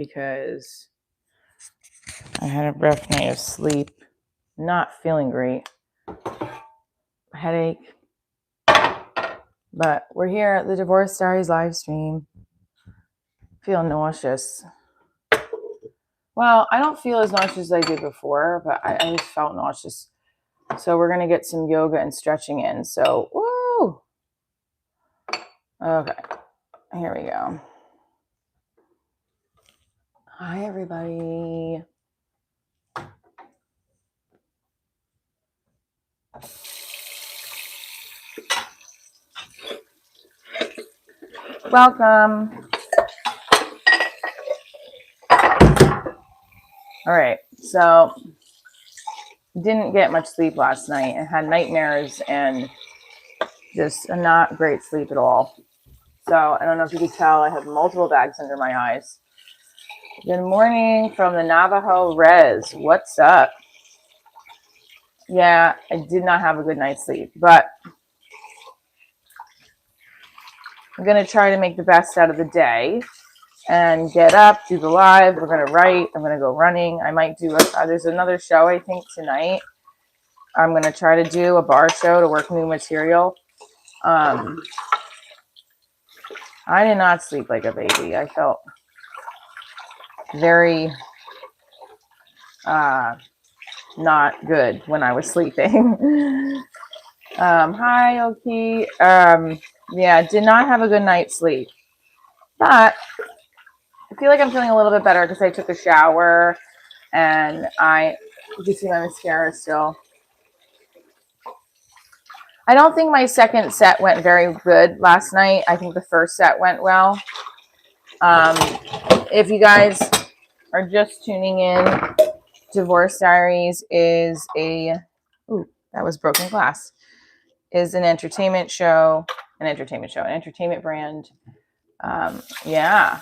because I had a rough night of sleep, not feeling great, headache. But we're here at the Divorce Diaries live stream. Feel nauseous. Well, I don't feel as nauseous as I did before, but I just felt nauseous. So we're going to get some yoga and stretching in. So, woo! Okay, here we go. Hi, everybody. Welcome. All right, so didn't get much sleep last night and had nightmares and just not great sleep at all. So I don't know if you could tell, I have multiple bags under my eyes. Good morning from the Navajo Res. What's up? Yeah, I did not have a good night's sleep, but I'm going to try to make the best out of the day and get up, do the live. We're going to write. I'm going to go running. I might do there's another show, I think, tonight. I'm going to try to do a bar show to work new material. I did not sleep like a baby. I felt very not good when I was sleeping. Hi, Oki. Yeah, did not have a good night's sleep. But I feel like I'm feeling a little bit better because I took a shower and you can see my mascara still. I don't think my second set went very good last night. I think the first set went well. If you guys are just tuning in, Divorce Diaries is that was broken glass, is an entertainment brand. Yeah.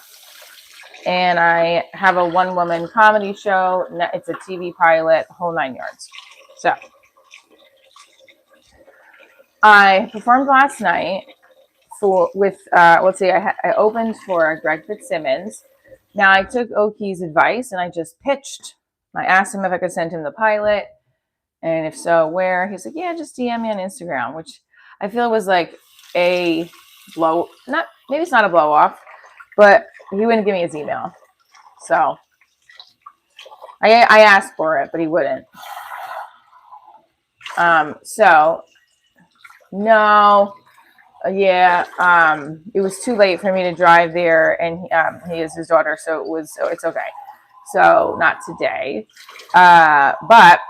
And I have a one-woman comedy show. It's a TV pilot, whole 9 yards. So I performed last night I opened for Greg Fitzsimmons. Now I took Oki's advice and I just pitched. I asked him if I could send him the pilot, and if so, where. He's like, yeah, just DM me on Instagram, which I feel was like maybe it's not a blow off, but he wouldn't give me his email. So I asked for it, but he wouldn't. So no, it was too late for me to drive there, and he is his daughter, so it's okay. So not today, but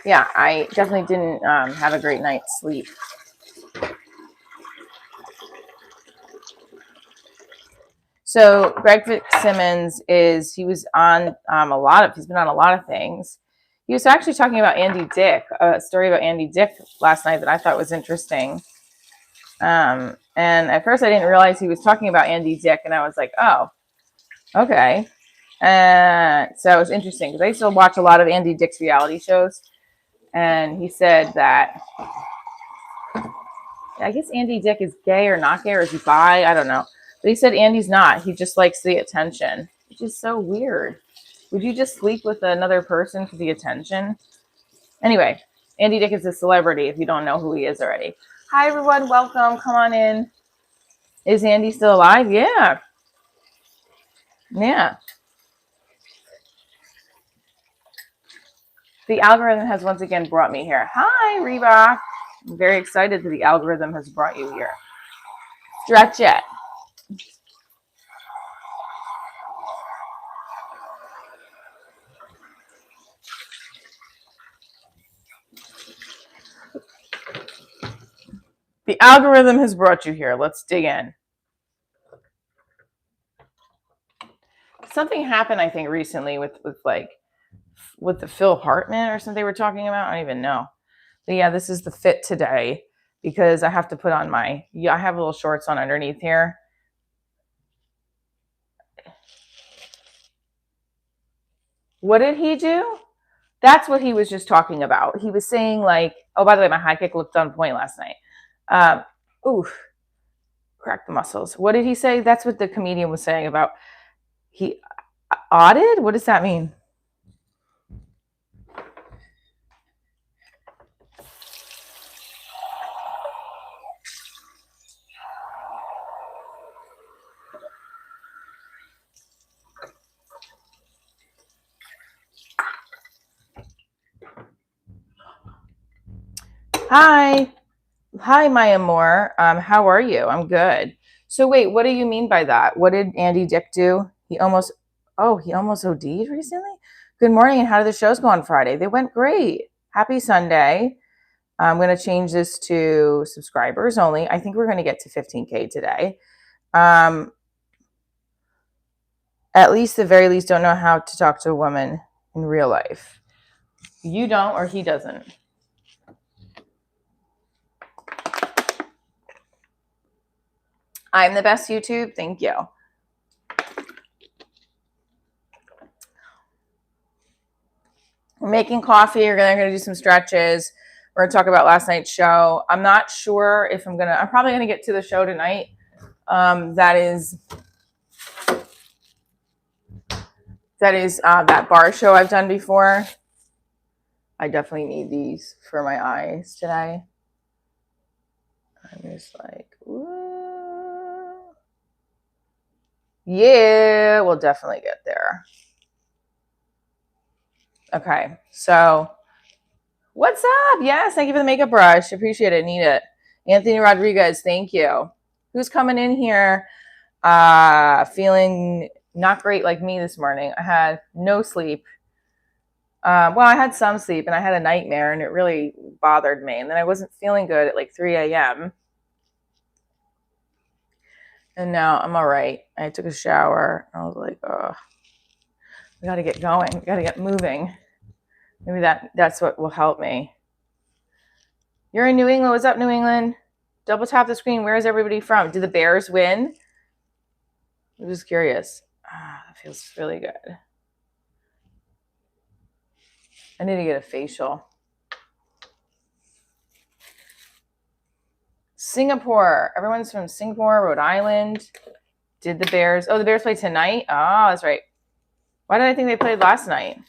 yeah, I definitely didn't have a great night's sleep. So Greg Fitzsimmons he was on he's been on a lot of things. He was actually talking about Andy Dick, a story about Andy Dick last night that I thought was interesting. And at first I didn't realize he was talking about Andy Dick, and I was like, oh, okay. So it was interesting because I used to watch a lot of Andy Dick's reality shows, and he said that I guess Andy Dick is gay or not gay, or is he bi? I don't know. But he said Andy's not. He just likes the attention, which is so weird. Would you just sleep with another person for the attention? Anyway, Andy Dick is a celebrity if you don't know who he is already. Hi, everyone. Welcome. Come on in. Is Andy still alive? Yeah. Yeah. The algorithm has once again brought me here. Hi, Reba. I'm very excited that the algorithm has brought you here. Stretch it. The algorithm has brought you here. Let's dig in. Something happened, I think, recently with the Phil Hartman or something they were talking about. I don't even know. But yeah, this is the fit today because I have to put on I have little shorts on underneath here. What did he do? That's what he was just talking about. He was saying like, oh, by the way, my high kick looked on point last night. Crack the muscles. What did he say? That's what the comedian was saying about he odded? What does that mean? Hi. Hi, my amor. How are you? I'm good. So wait, what do you mean by that? What did Andy Dick do? He almost OD'd recently? Good morning, and how did the shows go on Friday? They went great. Happy Sunday. I'm going to change this to subscribers only. I think we're going to get to 15K today. At least, the very least, don't know how to talk to a woman in real life. You don't, or he doesn't. I'm the best YouTube. Thank you. We're making coffee. We're going to do some stretches. We're going to talk about last night's show. I'm not sure if I'm probably going to get to the show tonight. That is that bar show I've done before. I definitely need these for my eyes today. I'm just like, ooh. Yeah, we'll definitely get there. Okay, so what's up? Yes, thank you for the makeup brush. Appreciate it. Need it. Anthony Rodriguez, thank you. Who's coming in here feeling not great like me this morning? I had no sleep. Well, I had some sleep and I had a nightmare and it really bothered me. And then I wasn't feeling good at like 3 a.m. And now I'm all right. I took a shower. I was like, oh, we got to get going. We got to get moving. Maybe that's what will help me. You're in New England. What's up, New England? Double tap the screen. Where is everybody from? Did the Bears win? I'm just curious. That feels really good. I need to get a facial. Singapore. Everyone's from Singapore, Rhode Island. Did the Bears? Oh, the Bears play tonight? Oh, that's right. Why did I think they played last night?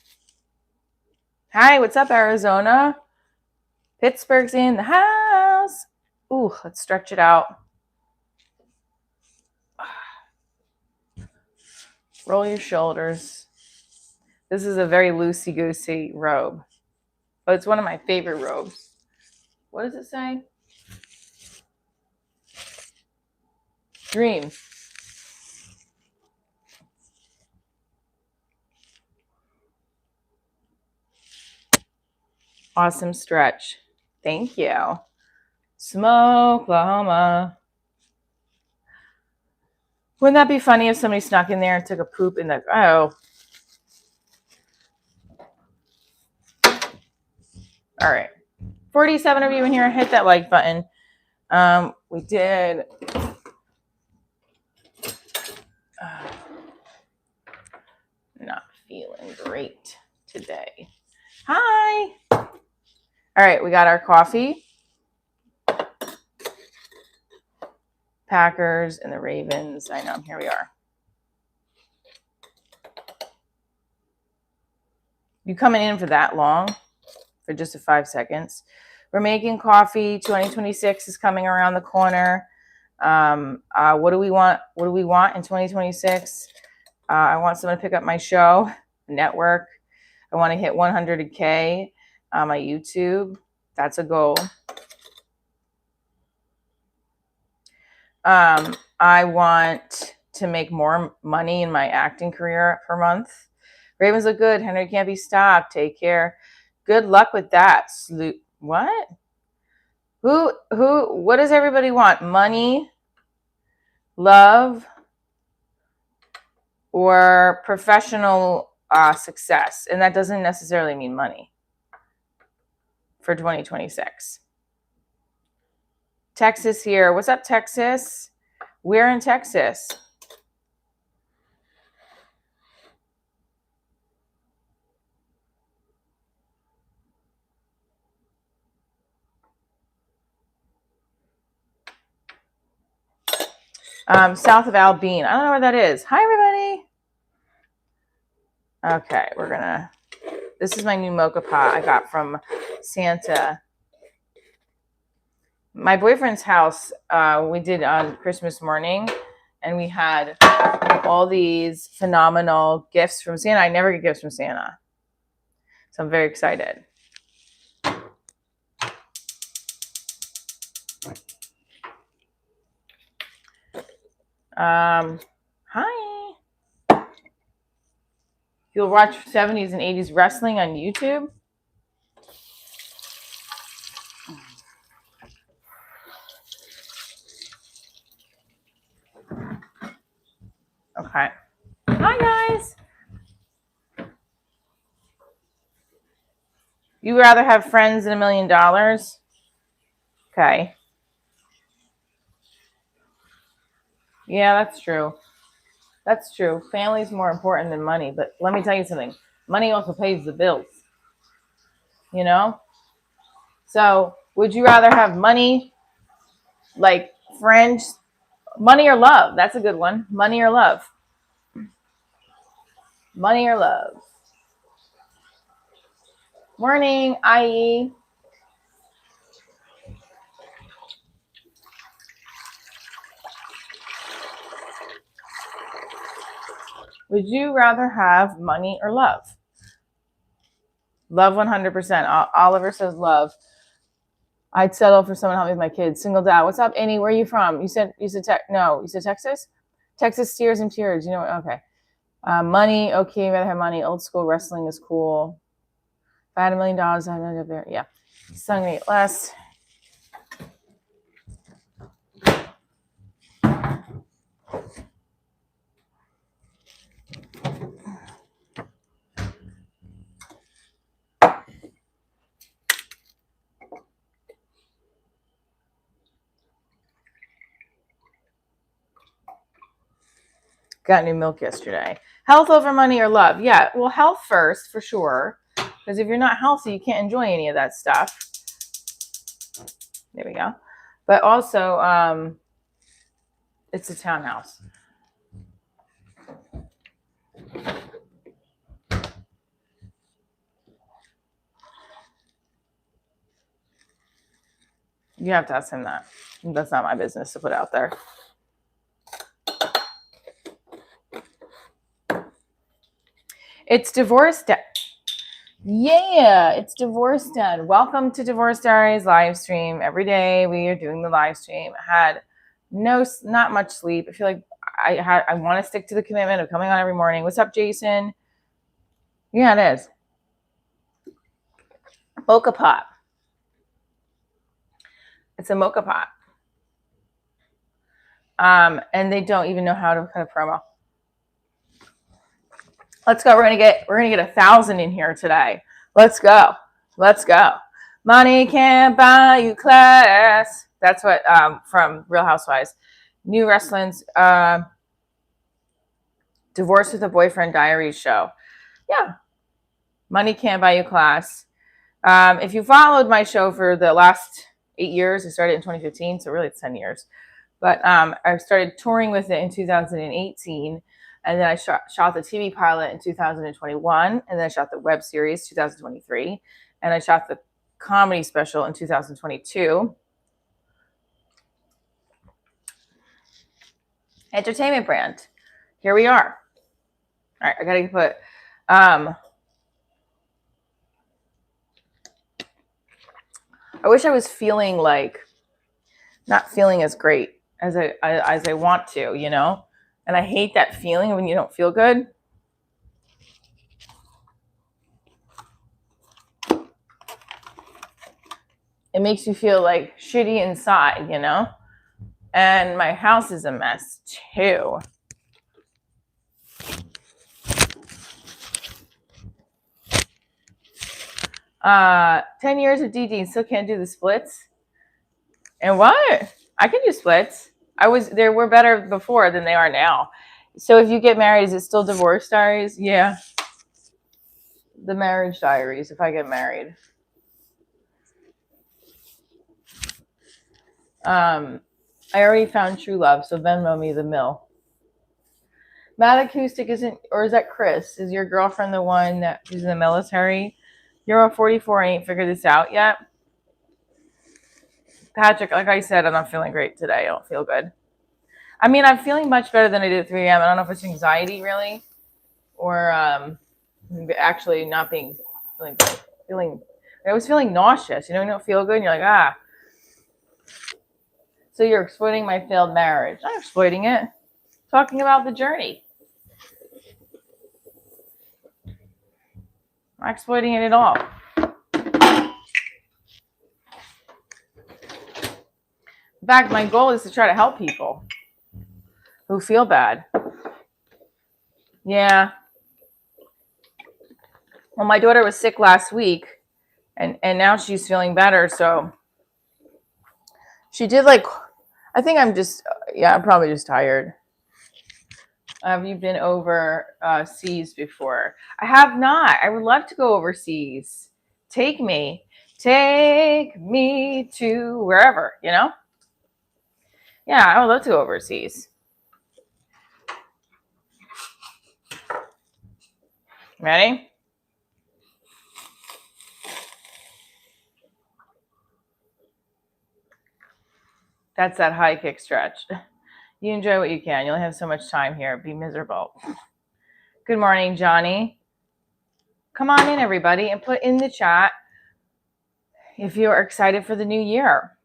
Hi, what's up, Arizona? Pittsburgh's in the house. Ooh, let's stretch it out. Roll your shoulders. This is a very loosey-goosey robe. But it's one of my favorite robes. What does it say? Dream. Awesome stretch. Thank you. Smokelahoma. Wouldn't that be funny if somebody snuck in there and took a poop in the... Oh. All right. 47 of you in here, hit that like button. We did... not feeling great today. Hi. All right, we got our coffee. Packers and the Ravens. I know. Here we are. You coming in for that long? For just 5 seconds. We're making coffee. 2026 is coming around the corner. What do we want? What do we want in 2026? I want someone to pick up my show, network. I want to hit 100K on my YouTube. That's a goal. I want to make more money in my acting career per month. Ravens look good. Henry can't be stopped. Take care. Good luck with that. What? What does everybody want? Money, love, or professional success? And that doesn't necessarily mean money for 2026. Texas here. What's up, Texas? We're in Texas. South of Albene. I don't know where that is. Hi, everybody. Okay, this is my new mocha pot I got from Santa. My boyfriend's house, we did on Christmas morning, and we had all these phenomenal gifts from Santa. I never get gifts from Santa, so I'm very excited. Hi. You'll watch 70s and 80s wrestling on YouTube? Okay. Hi, guys. You rather have friends than $1 million? Okay. Yeah, that's true. That's true. Family's more important than money, but let me tell you something. Money also pays the bills. You know? So, would you rather have money, like friends, money or love? That's a good one. Money or love? Money or love? Morning, IE. Would you rather have money or love? Love 100%. Oliver says love. I'd settle for someone to help me with my kids. Single dad. What's up, Annie? Where are you from? You said you said Texas. Texas Tears and Tears. You know what? Okay. Money. Okay, rather have money. Old school wrestling is cool. If I had $1 million, I'd have there. Yeah. Sung me less. Got new milk yesterday. Health over money or love? Yeah. Well, health first for sure. Because if you're not healthy, you can't enjoy any of that stuff. There we go. But also, it's a townhouse. You have to ask him that. That's not my business to put out there. It's Divorce Dad. Yeah, it's Divorce Dad. Welcome to Divorce Diaries live stream. Every day we are doing the live stream. I had not much sleep. I feel like I want to stick to the commitment of coming on every morning. What's up, Jason? Yeah, it is. Mocha pot. It's a mocha pot. And they don't even know how to cut a promo. Let's go. We're gonna get 1,000 in here today. Let's go. Money can't buy you class. That's what from Real Housewives. New Wrestling's Divorce with a Boyfriend Diaries show. Yeah. Money can't buy you class. If you followed my show for the last 8 years, I started in 2015, so really it's 10 years. But I started touring with it in 2018. And then I shot the TV pilot in 2021. And then I shot the web series 2023. And I shot the comedy special in 2022. Entertainment brand. Here we are. All right, I got to put... I wish I was feeling like... not feeling as great as I want to, you know? And I hate that feeling when you don't feel good. It makes you feel like shitty inside, you know? And my house is a mess too. Uh, 10 years of DD and still can't do the splits. And what? I can do splits. They were better before than they are now. So if you get married, is it still Divorce Diaries? Yeah. The Marriage Diaries, if I get married. I already found true love, so Venmo me the mill. Matt Acoustic isn't, or is that Chris? Is your girlfriend the one that who's in the military? You're 44 and ain't figured this out yet? Patrick, like I said, I'm not feeling great today. I don't feel good. I mean, I'm feeling much better than I did at 3 a.m. I don't know if it's anxiety, really, or actually not being feeling. I was feeling nauseous. You don't feel good, and you're like, ah. So you're exploiting my failed marriage. I'm exploiting it. Talking about the journey. I'm not exploiting it at all. In fact, my goal is to try to help people who feel bad. Yeah. Well, my daughter was sick last week, and now she's feeling better. So she did I think I'm probably just tired. Have you been overseas before? I have not. I would love to go overseas. Take me to wherever, Yeah, I would love to go overseas. Ready? That's that high kick stretch. You enjoy what you can. You only have so much time here. Be miserable. Good morning, Johnny. Come on in, everybody, and put in the chat if you're excited for the new year.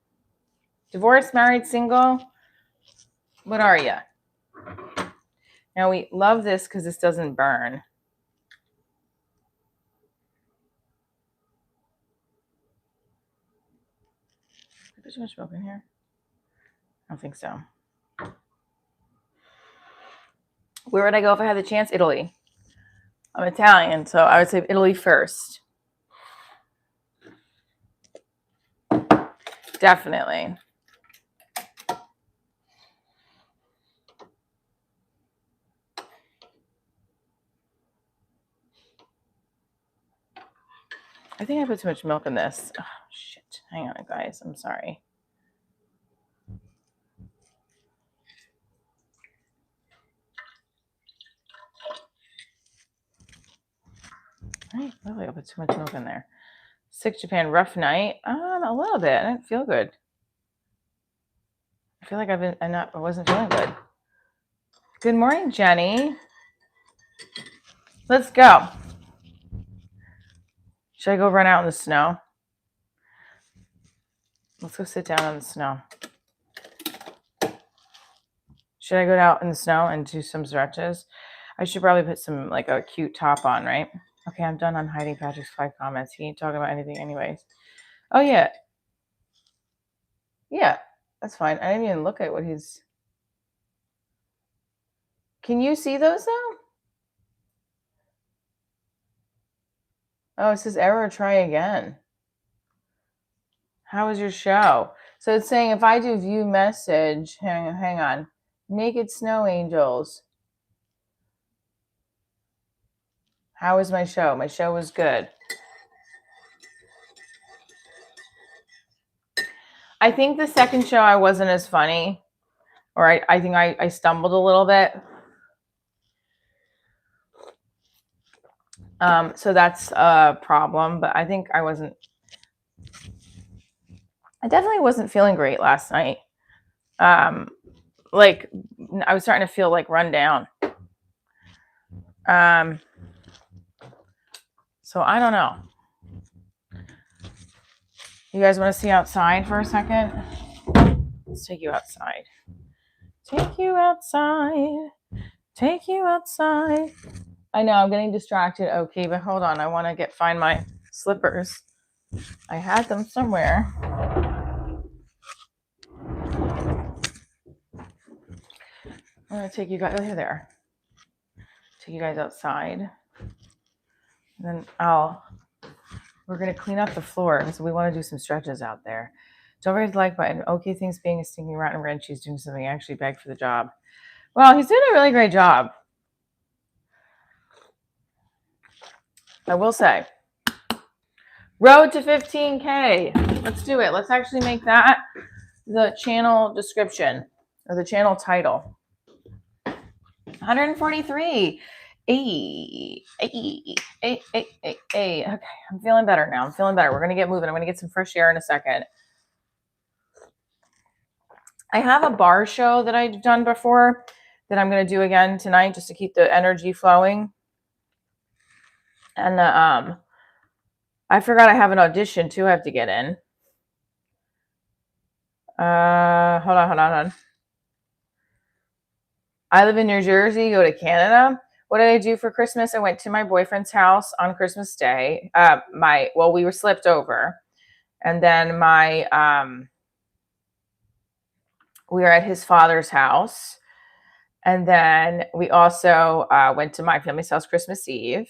Divorced, married, single? What are you? Now, we love this because this doesn't burn. Is there too much milk in here? I don't think so. Where would I go if I had the chance? Italy. I'm Italian, so I would say Italy first. Definitely. I think I put too much milk in this. Oh, shit. Hang on, guys. I'm sorry. I feel like I put too much milk in there. Sick Japan, rough night. A little bit. I didn't feel good. I feel like I wasn't feeling good. Good morning, Jenny. Let's go. Should I go run out in the snow? Let's go sit down in the snow. Should I go out in the snow and do some stretches? I should probably put some a cute top on, right? Okay, I'm done on hiding Patrick's 5 comments. He ain't talking about anything anyways. Oh, yeah. Yeah, that's fine. I didn't even look at what he's... Can you see those, though? Oh, it says error, try again. How was your show? So it's saying if I do view message, hang on. Naked snow angels. How was my show? My show was good. I think the second show I wasn't as funny, or I think I stumbled a little bit. So that's a problem, but I think I definitely wasn't feeling great last night. I was starting to feel run down. So I don't know. You guys want to see outside for a second? Let's take you outside. Take you outside. Take you outside. I know I'm getting distracted. Okay, but hold on. I want to find my slippers. I had them somewhere. I'm going to take you guys. Oh, there. Take you guys outside. And then we're going to clean up the floor because we want to do some stretches out there. Don't forget to like button. Okay, things being a stinking rotten wrench, he's doing something I actually begged for the job. Well, he's doing a really great job. I will say. Road to 15K. Let's do it. Let's actually make that the channel description or the channel title. 143. Hey. Okay, I'm feeling better now. I'm feeling better. We're going to get moving. I'm going to get some fresh air in a second. I have a bar show that I've done before that I'm going to do again tonight just to keep the energy flowing. And I forgot I have an audition too I have to get in. Hold on. I live in New Jersey, go to Canada. What did I do for Christmas? I went to my boyfriend's house on Christmas Day. We were slipped over. And then we were at his father's house. And then we also went to my family's house Christmas Eve.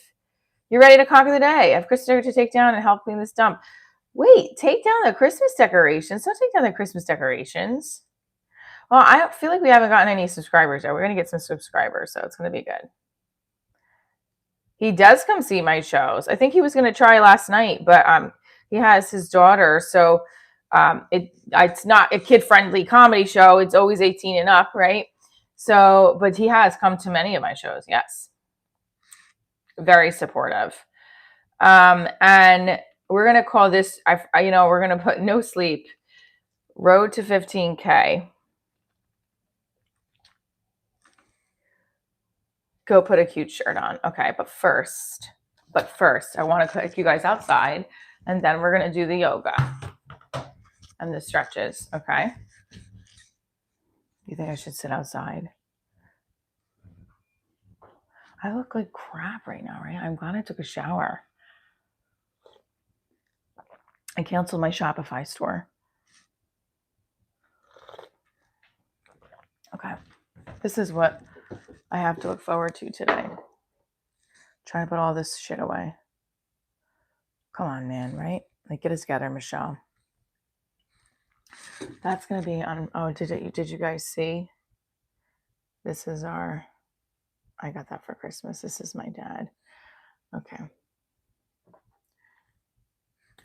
You're ready to conquer the day. I have Christmas to take down and help clean this dump. Wait, take down the Christmas decorations. Don't take down the Christmas decorations. Well, I feel like we haven't gotten any subscribers yet. We're going to get some subscribers, so it's going to be good. He does come see my shows. I think he was going to try last night, but he has his daughter, so it's not a kid-friendly comedy show. It's always 18 and up, right? So, but he has come to many of my shows. Yes, very supportive. And we're going to call this. We're going to put no sleep. Road to 15K. Go put a cute shirt on. Okay, but first, I want to take you guys outside, and then we're going to do the yoga and the stretches, okay? You think I should sit outside? I look like crap right now, right? I'm glad I took a shower. I canceled my Shopify store. Okay, this is what I have to look forward to today. Trying to put all this shit away. Come on, man, right? Like, get us together, Michelle. That's going to be on. Oh, did you guys see? This is I got that for Christmas. This is my dad. Okay.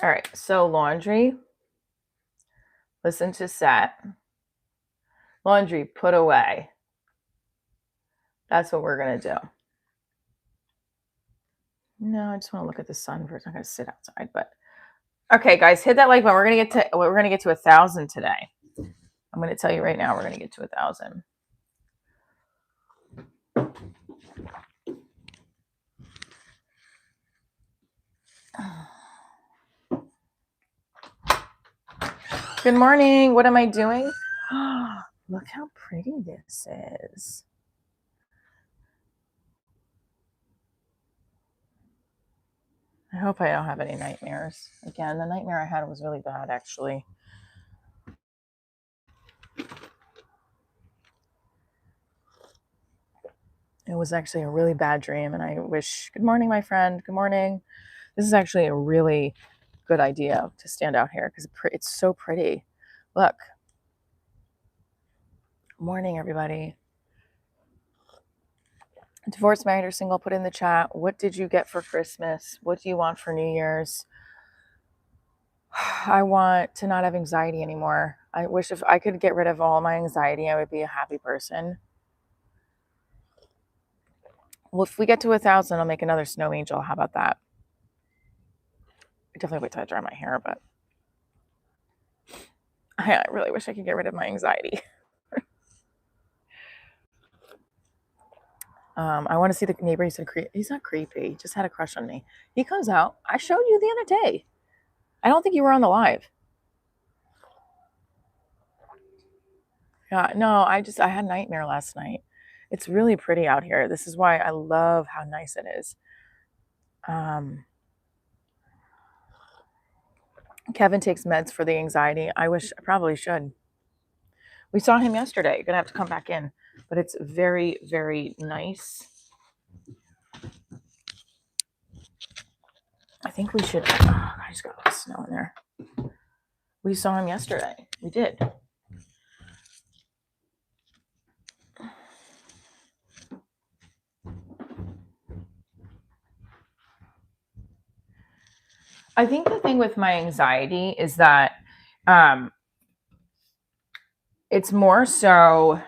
All right. So laundry. Listen to set. Laundry put away. That's what we're going to do. No, I just want to look at the sun first. I'm going to sit outside, but okay, guys, hit that like button. We're going to get to 1,000 today. I'm going to tell you right now, we're going to get to 1,000. Good morning. What am I doing? Look how pretty this is. I hope I don't have any nightmares. Again, the nightmare I had was really bad, actually. It was actually a really bad dream, and I wish... Good morning, my friend. Good morning. This is actually a really good idea to stand out here because it's so pretty. Look. Morning, everybody. Divorced, married, or single, put in the chat. What did you get for Christmas? What do you want for New Year's? I want to not have anxiety anymore. I wish if I could get rid of all my anxiety, I would be a happy person. Well, if we get to 1,000, I'll make another snow angel. How about that? I definitely wait till I dry my hair, but I really wish I could get rid of my anxiety. I want to see the neighbor. He said, he's not creepy. He just had a crush on me. He comes out. I showed you the other day. I don't think you were on the live. Yeah, no, I had a nightmare last night. It's really pretty out here. This is why I love how nice it is. Kevin takes meds for the anxiety. I probably should. We saw him yesterday. You're going to have to come back in. But it's very, very nice. I think we should... Oh, I just got a lot of snow in there. We saw him yesterday. We did. I think the thing with my anxiety is that It's more so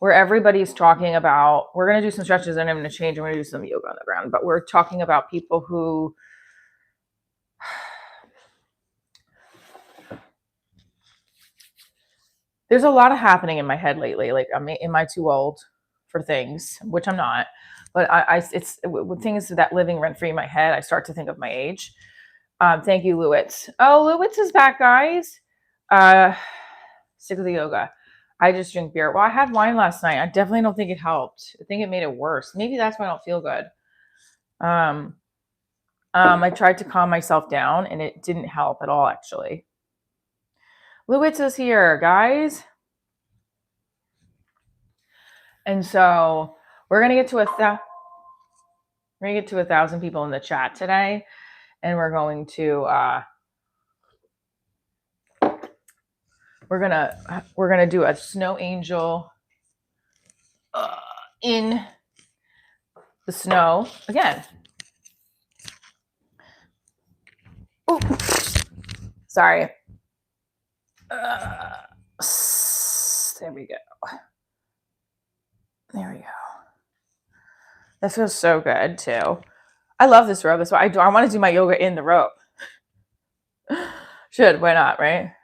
where everybody's talking about, we're going to do some stretches and I'm going to change. I'm going to do some yoga on the ground, but we're talking about people who there's a lot of happening in my head lately. Like, am I too old for things, which I'm not, but it's with things that living rent free in my head. I start to think of my age. Thank you, Lewitz. Oh, Lewitz is back, guys. Sick of the yoga. I just drink beer. Well, I had wine last night. I definitely don't think it helped. I think it made it worse. Maybe that's why I don't feel good. I tried to calm myself down and it didn't help at all, actually. Lewitz is here, guys. And so we're gonna get to 1,000 people in the chat today, and we're going to we're gonna do a snow angel in the snow again. Oh, sorry. There we go. There we go. That feels so good too. I love this robe. That's why I want to do my yoga in the robe. Should, why not, right?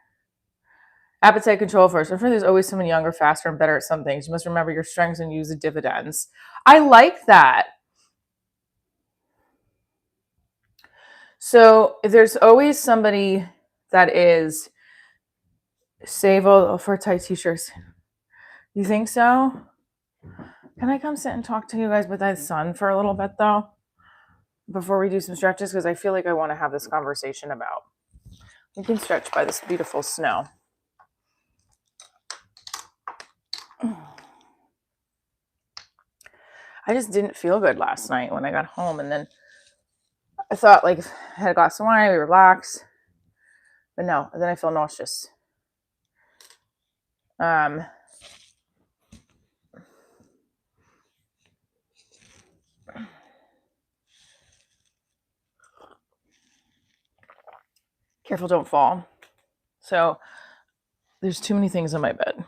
Appetite control first. I'm sure there's always someone younger, faster, and better at some things. You must remember your strengths and use the dividends. I like that. So if there's always somebody that is save all for tight t-shirts. You think so? Can I come sit and talk to you guys with that sun for a little bit though? Before we do some stretches, because I feel like I want to have this conversation about. We can stretch by this beautiful snow. I just didn't feel good last night when I got home, and then I thought like I had a glass of wine, we relax, but no. And then I feel nauseous. Careful, don't fall. So there's too many things on my bed.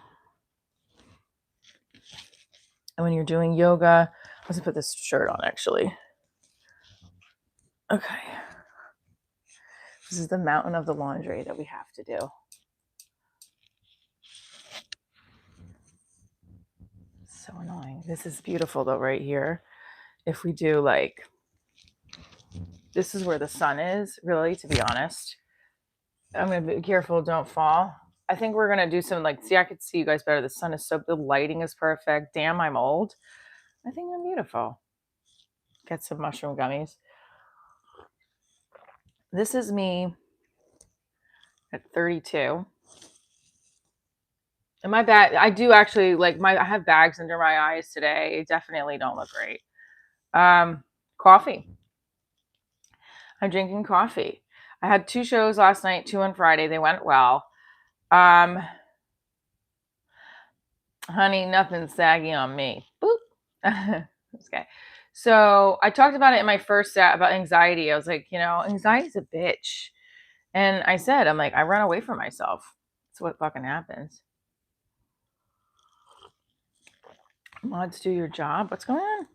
And when you're doing yoga, let's put this shirt on actually. Okay. This is the mountain of the laundry that we have to do. So annoying. This is beautiful though, right here. If we do like, this is where the sun is, really, to be honest. I'm going to be careful, don't fall. I think we're going to do some like, see, I could see you guys better. The sun is so, the lighting is perfect. Damn, I'm old. I think I'm beautiful. Get some mushroom gummies. This is me at 32. And my bag, I do actually like I have bags under my eyes today. Definitely don't look great. Coffee. I'm drinking coffee. I had 2 shows last night, 2 on Friday. They went well. Honey, nothing's saggy on me. Boop. Okay. So I talked about it in my first set about anxiety. I was like, anxiety's a bitch. And I said, I'm like, I run away from myself. That's what fucking happens. Mods, do your job. What's going on?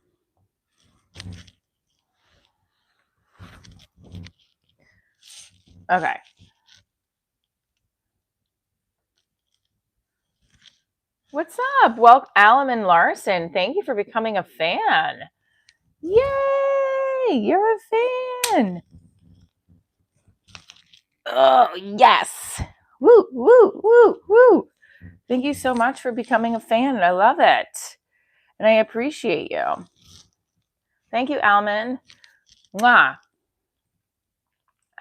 Okay. What's up? Welcome, Alan and Larson. Thank you for becoming a fan. Yay! You're a fan. Oh, yes. Woo, woo, woo, woo. Thank you so much for becoming a fan. I love it. And I appreciate you. Thank you, Alman. Mwah.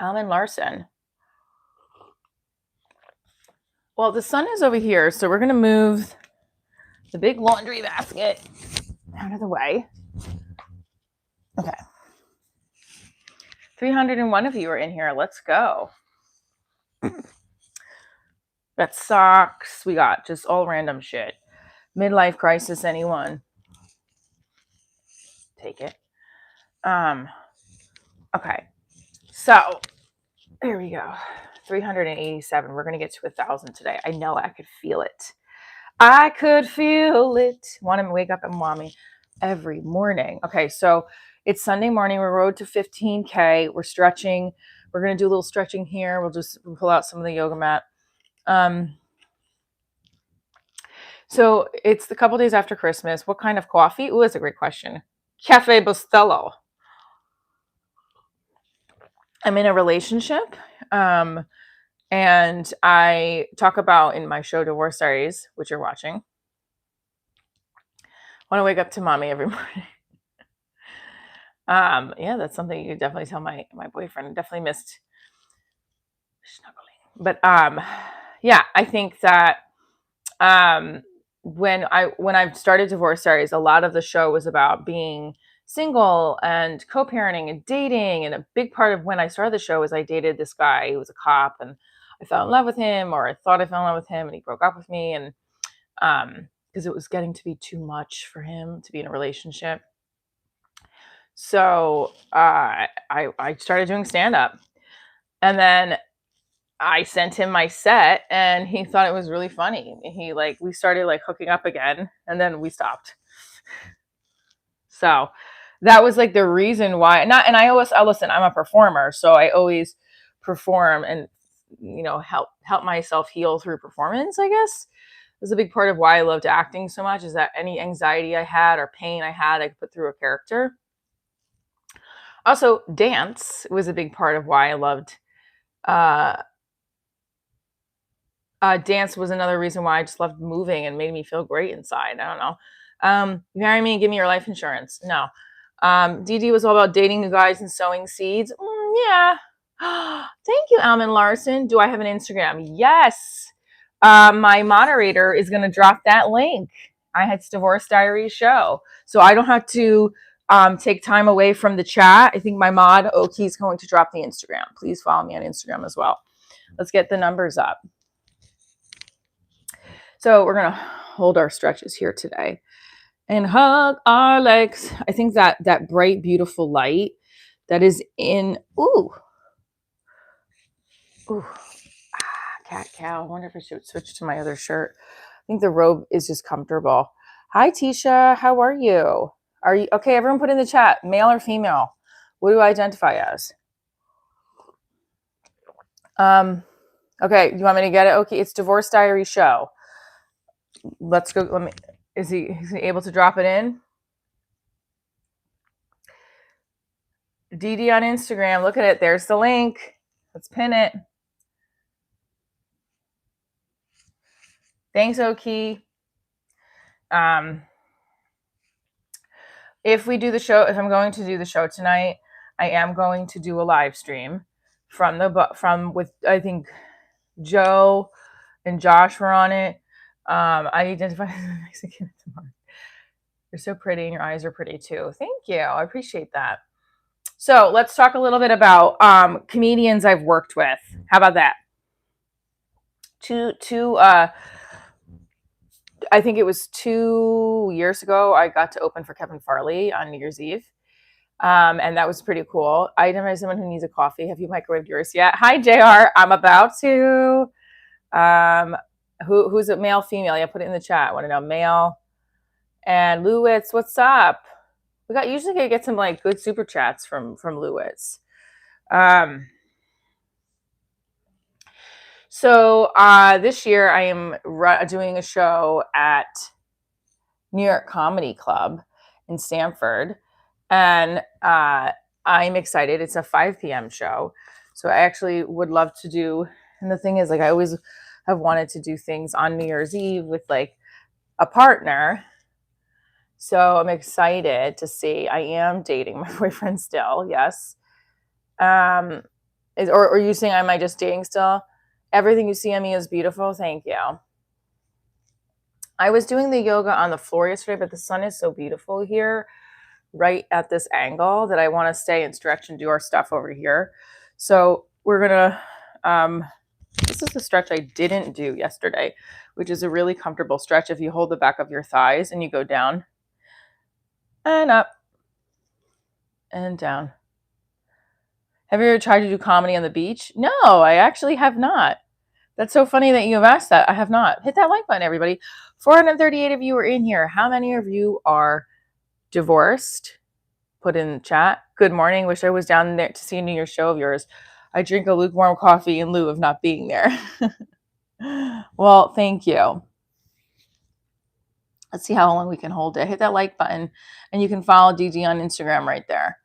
Alman Larson. Well, the sun is over here, so we're going to move the big laundry basket out of the way. Okay. 301 of you are in here. Let's go. Got socks. We got just all random shit. Midlife crisis, anyone? Take it. Okay. So, here we go. 387. We're going to get to 1,000 today. I know, I could feel it. I could feel it. Want to wake up and mommy every morning. Okay, so it's Sunday morning. We're road to 15K. We're stretching. We're going to do a little stretching here. We'll just pull out some of the yoga mat. So it's a couple days after Christmas. What kind of coffee? Oh, that's a great question. Cafe Bustelo. I'm in a relationship. And I talk about in my show Divorce Diaries, which you're watching. Want to wake up to mommy every morning. Yeah, that's something you could definitely tell my boyfriend. I definitely missed snuggling. But yeah, I think that when I started Divorce Diaries, a lot of the show was about being single and co-parenting and dating. And a big part of when I started the show was I dated this guy who was a cop, and I fell in love with him, or I thought I fell in love with him, and he broke up with me, and because it was getting to be too much for him to be in a relationship. So I started doing stand-up, and then I sent him my set, and he thought it was really funny. We started hooking up again, and then we stopped. So that was the reason why. And I listen. I'm a performer, so I always perform and help myself heal through performance. I guess is a big part of why I loved acting so much. Is that any anxiety I had or pain I had, I could put through a character. Also, dance was a big part of why I loved. Dance was another reason why I just loved moving and made me feel great inside. I don't know. Marry me and give me your life insurance. No. DD was all about dating new guys and sowing seeds. Yeah. Thank you, Almond Larson. Do I have an Instagram? Yes. My moderator is going to drop that link. It's Divorce Diaries show. So I don't have to take time away from the chat. I think my mod, Oki, is going to drop the Instagram. Please follow me on Instagram as well. Let's get the numbers up. So we're going to hold our stretches here today and hug our legs. I think that bright, beautiful light that is in, cat cow. I wonder if I should switch to my other shirt. I think the robe is just comfortable. Hi, Tisha. How are you? Are you okay? Everyone put in the chat, male or female. What do I identify as? Okay. You want me to get it? Okay. It's Divorce Diary show. Let's go. Is he able to drop it in? DD on Instagram. Look at it. There's the link. Let's pin it. Thanks, Oki. If we do the show, if I'm going to do the show tonight, I am going to do a live stream with I think Joe and Josh were on it. I identify as a Mexican. You're so pretty, and your eyes are pretty too. Thank you. I appreciate that. So let's talk a little bit about comedians I've worked with. How about that? I think it was 2 years ago, I got to open for Kevin Farley on New Year's Eve. And that was pretty cool. I identify someone who needs a coffee. Have you microwaved yours yet? Hi, JR. I'm about to. Who's it? Male, female? Yeah, put it in the chat. I want to know male. And Lewitz, what's up? We usually get some good super chats from Lewitz. So this year I am doing a show at New York Comedy Club in Stamford, and I'm excited. It's a 5 p.m. show, so I actually would love to do. And the thing is, I always have wanted to do things on New Year's Eve with a partner. So I'm excited to see. I am dating my boyfriend still. Yes. Or are you saying am I just dating still? Everything you see on me is beautiful. Thank you. I was doing the yoga on the floor yesterday, but the sun is so beautiful here, right at this angle, that I want to stay and stretch and do our stuff over here. So we're going to, this is the stretch I didn't do yesterday, which is a really comfortable stretch if you hold the back of your thighs and you go down and up and down. Have you ever tried to do comedy on the beach? No, I actually have not. That's so funny that you have asked that. I have not. Hit that like button, everybody. 438 of you are in here. How many of you are divorced? Put in chat. Good morning. Wish I was down there to see a New Year's show of yours. I drink a lukewarm coffee in lieu of not being there. Well, thank you. Let's see how long we can hold it. Hit that like button, and you can follow DG on Instagram right there.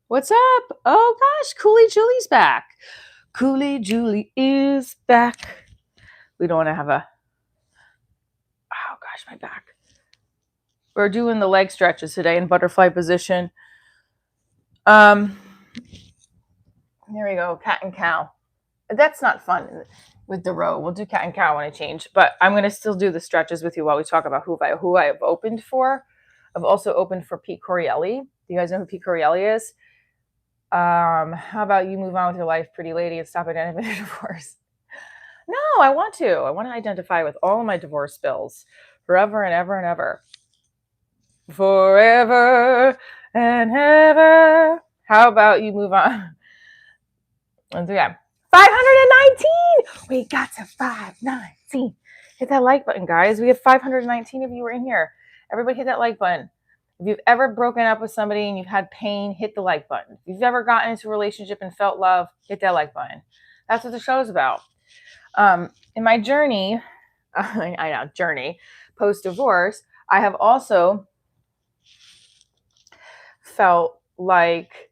What's up? Oh gosh, Cooley Julie's back. Cooley Julie is back. We don't want to have a, oh gosh, my back. We're doing the leg stretches today in butterfly position. There we go, cat and cow. That's not fun with the row. We'll do cat and cow when I change, but I'm going to still do the stretches with you while we talk about who I have opened for. I've also opened for Pete Corielli. Do you guys know who Pete Corielli is? How about you move on with your life, pretty lady, and stop identifying a divorce? No, I want to. I want to identify with all of my divorce bills forever and ever and ever. Forever and ever. How about you move on? Let's do that. 519. We got to 519. Hit that like button, guys. We have 519 of you are in here. Everybody hit that like button. If you've ever broken up with somebody and you've had pain, hit the like button. If you've ever gotten into a relationship and felt love, hit that like button. That's what the show's about. In my journey, post-divorce, I have also felt like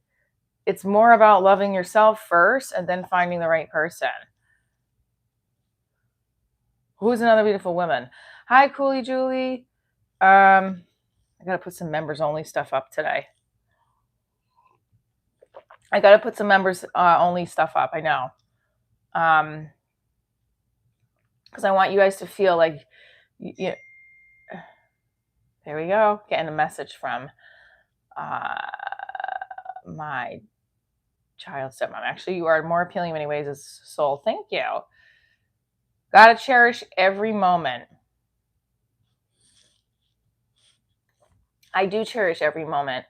it's more about loving yourself first and then finding the right person. Who's another beautiful woman? Hi, Cooley Julie. I got to put some members only stuff up today. I know. Because I want you guys to feel like, there we go. Getting a message from my child stepmom. Actually, you are more appealing in many ways as soul. Thank you. Gotta cherish every moment. I do cherish every moment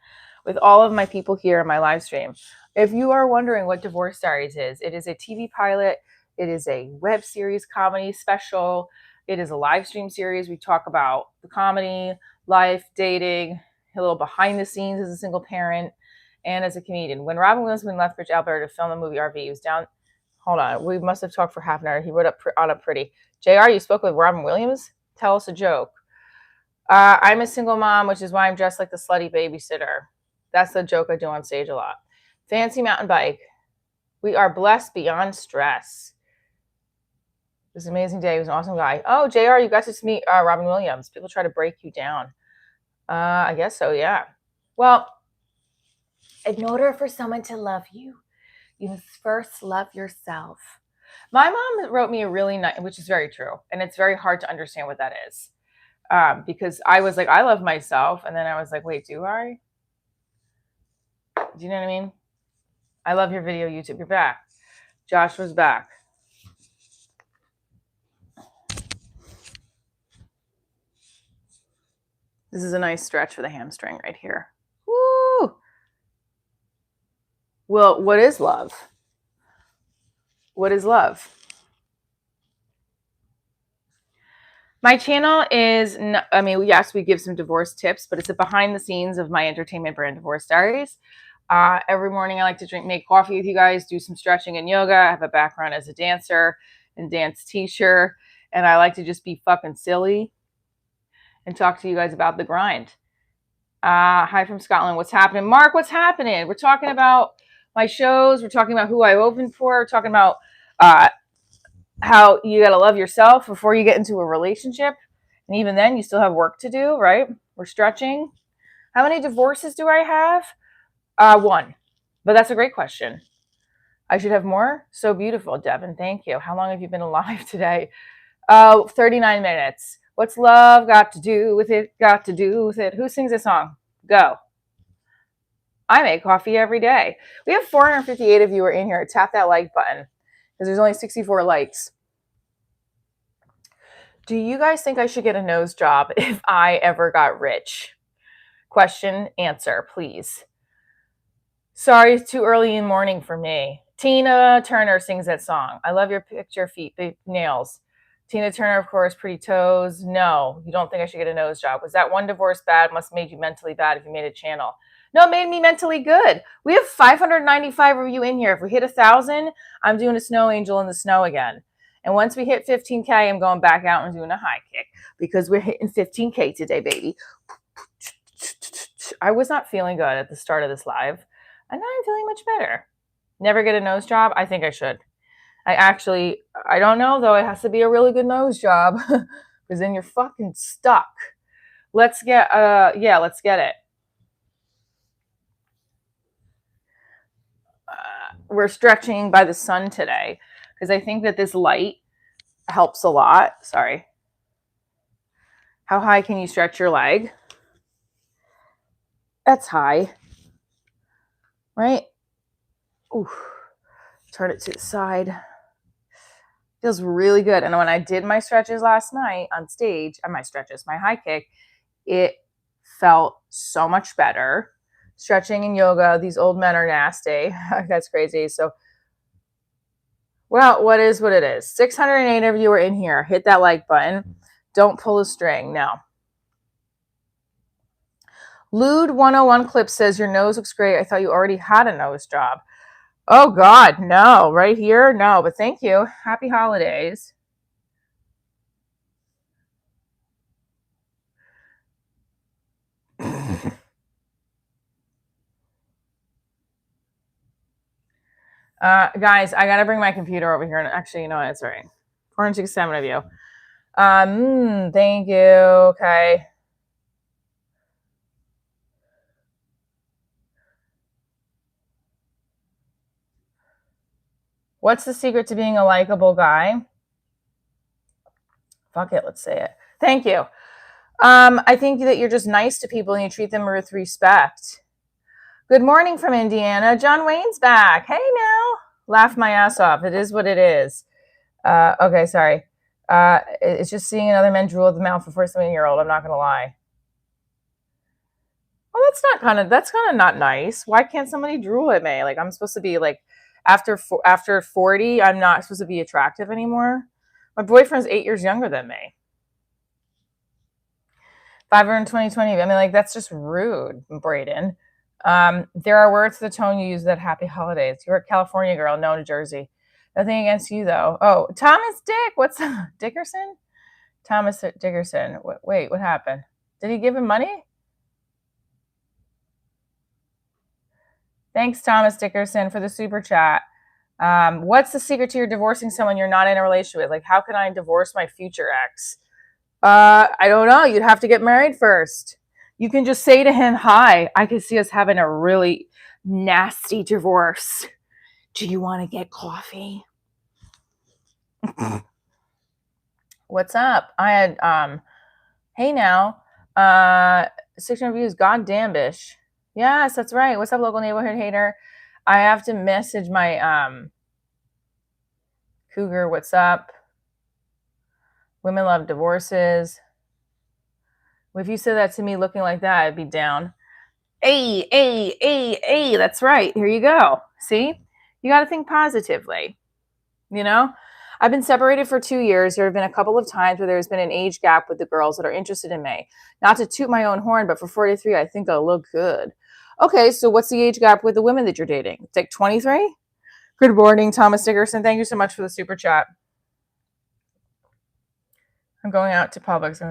with all of my people here in my live stream. If you are wondering what Divorce Diaries is, it is a TV pilot. It is a web series comedy special. It is a live stream series. We talk about the comedy, life, dating, a little behind the scenes as a single parent and as a comedian. When Robin Williams went to Lethbridge, Alberta to film the movie RV, he was down. Hold on. We must have talked for half an hour. He wrote up on a pretty. JR, you spoke with Robin Williams? Tell us a joke. I'm a single mom, which is why I'm dressed like the slutty babysitter. That's the joke I do on stage a lot. Fancy mountain bike. We are blessed beyond stress. It was an amazing day. He was an awesome guy. Oh, JR, you got to meet Robin Williams. People try to break you down. I guess so, yeah. Well, in order for someone to love you, you must first love yourself. My mom wrote me a really nice, which is very true. And it's very hard to understand what that is. Because I was like, I love myself. And then I was like, wait, do I? Do you know what I mean? I love your video, YouTube. You're back. Joshua's back. This is a nice stretch for the hamstring right here. Woo! Well, what is love? What is love? My channel is, yes, we give some divorce tips, but it's a behind the scenes of my entertainment brand, Divorce Diaries. Every morning I like to make coffee with you guys, do some stretching and yoga. I have a background as a dancer and dance teacher, and I like to just be fucking silly and talk to you guys about the grind. Hi from Scotland. What's happening? Mark, what's happening? We're talking about my shows. We're talking about who I opened for. We're talking about how you got to love yourself before you get into a relationship. And even then, you still have work to do, right? We're stretching. How many divorces do I have? One. But that's a great question. I should have more. So beautiful, Devin. Thank you. How long have you been alive today? 39 minutes. What's love got to do with it? Got to do with it. Who sings this song? Go. I make coffee every day. We have 458 of you are in here. Tap that like button because there's only 64 likes. Do you guys think I should get a nose job if I ever got rich? Question, answer, please. Sorry, it's too early in the morning for me. Tina Turner sings that song. I love your picture feet, big nails. Tina Turner, of course, pretty toes. No, you don't think I should get a nose job. Was that one divorce bad? Must have made you mentally bad if you made a channel. No, it made me mentally good. We have 595 of you in here. If we hit 1,000, I'm doing a snow angel in the snow again. And once we hit 15K, I'm going back out and doing a high kick because we're hitting 15K today, baby. I was not feeling good at the start of this live, and now I'm feeling much better. Never get a nose job? I think I should. I don't know though. It has to be a really good nose job because then you're fucking stuck. Let's get it. We're stretching by the sun today because I think that this light helps a lot. Sorry. How high can you stretch your leg? That's high, right? Ooh. Turn it to the side. Feels really good. And when I did my stretches last night on stage, my high kick, it felt so much better. Stretching and yoga, these old men are nasty. That's crazy. So, well, what is what it is. 608 of you are in here. Hit that like button. Don't pull a string. No. Lude 101 Clip says, your nose looks great. I thought you already had a nose job. Oh, God, no. Right here? No, but thank you. Happy holidays. Guys, I gotta bring my computer over here. And actually, you know what? It's all right. 467 of you. Thank you. Okay. What's the secret to being a likable guy? Fuck it, let's say it. Thank you. I think that you're just nice to people and you treat them with respect. Good morning from Indiana. John Wayne's back. Hey now. Laugh my ass off. It is what it is. Okay, sorry. It's just seeing another man drool at the mouth before a 7-year-old. I'm not gonna lie. Well, that's kind of not nice. Why can't somebody drool at me? Like I'm supposed to be like after 40, I'm not supposed to be attractive anymore. My boyfriend's 8 years younger than me. 520. I mean, like that's just rude, Braden. There are words to the tone you use that happy holidays. You're a California girl, no New Jersey. Nothing against you though. Oh, Thomas Dick. What's Dickerson? Thomas Dickerson. Wait, what happened? Did he give him money? Thanks, Thomas Dickerson, for the super chat. What's the secret to your divorcing someone you're not in a relationship with? Like, how can I divorce my future ex? I don't know. You'd have to get married first. You can just say to him, hi, I could see us having a really nasty divorce. Do you want to get coffee? What's up? I had, hey now, 600 views, goddamn-ish. Yes, that's right. What's up, local neighborhood hater? I have to message my, Cougar, what's up? Women love divorces. If you said that to me looking like that, I'd be down. Hey, that's right. Here you go. See? You got to think positively. You know? I've been separated for 2 years. There have been a couple of times where there's been an age gap with the girls that are interested in me. Not to toot my own horn, but for 43, I think I'll look good. Okay, so what's the age gap with the women that you're dating? It's like 23? Good morning, Thomas Dickerson. Thank you so much for the super chat. I'm going out to Publix.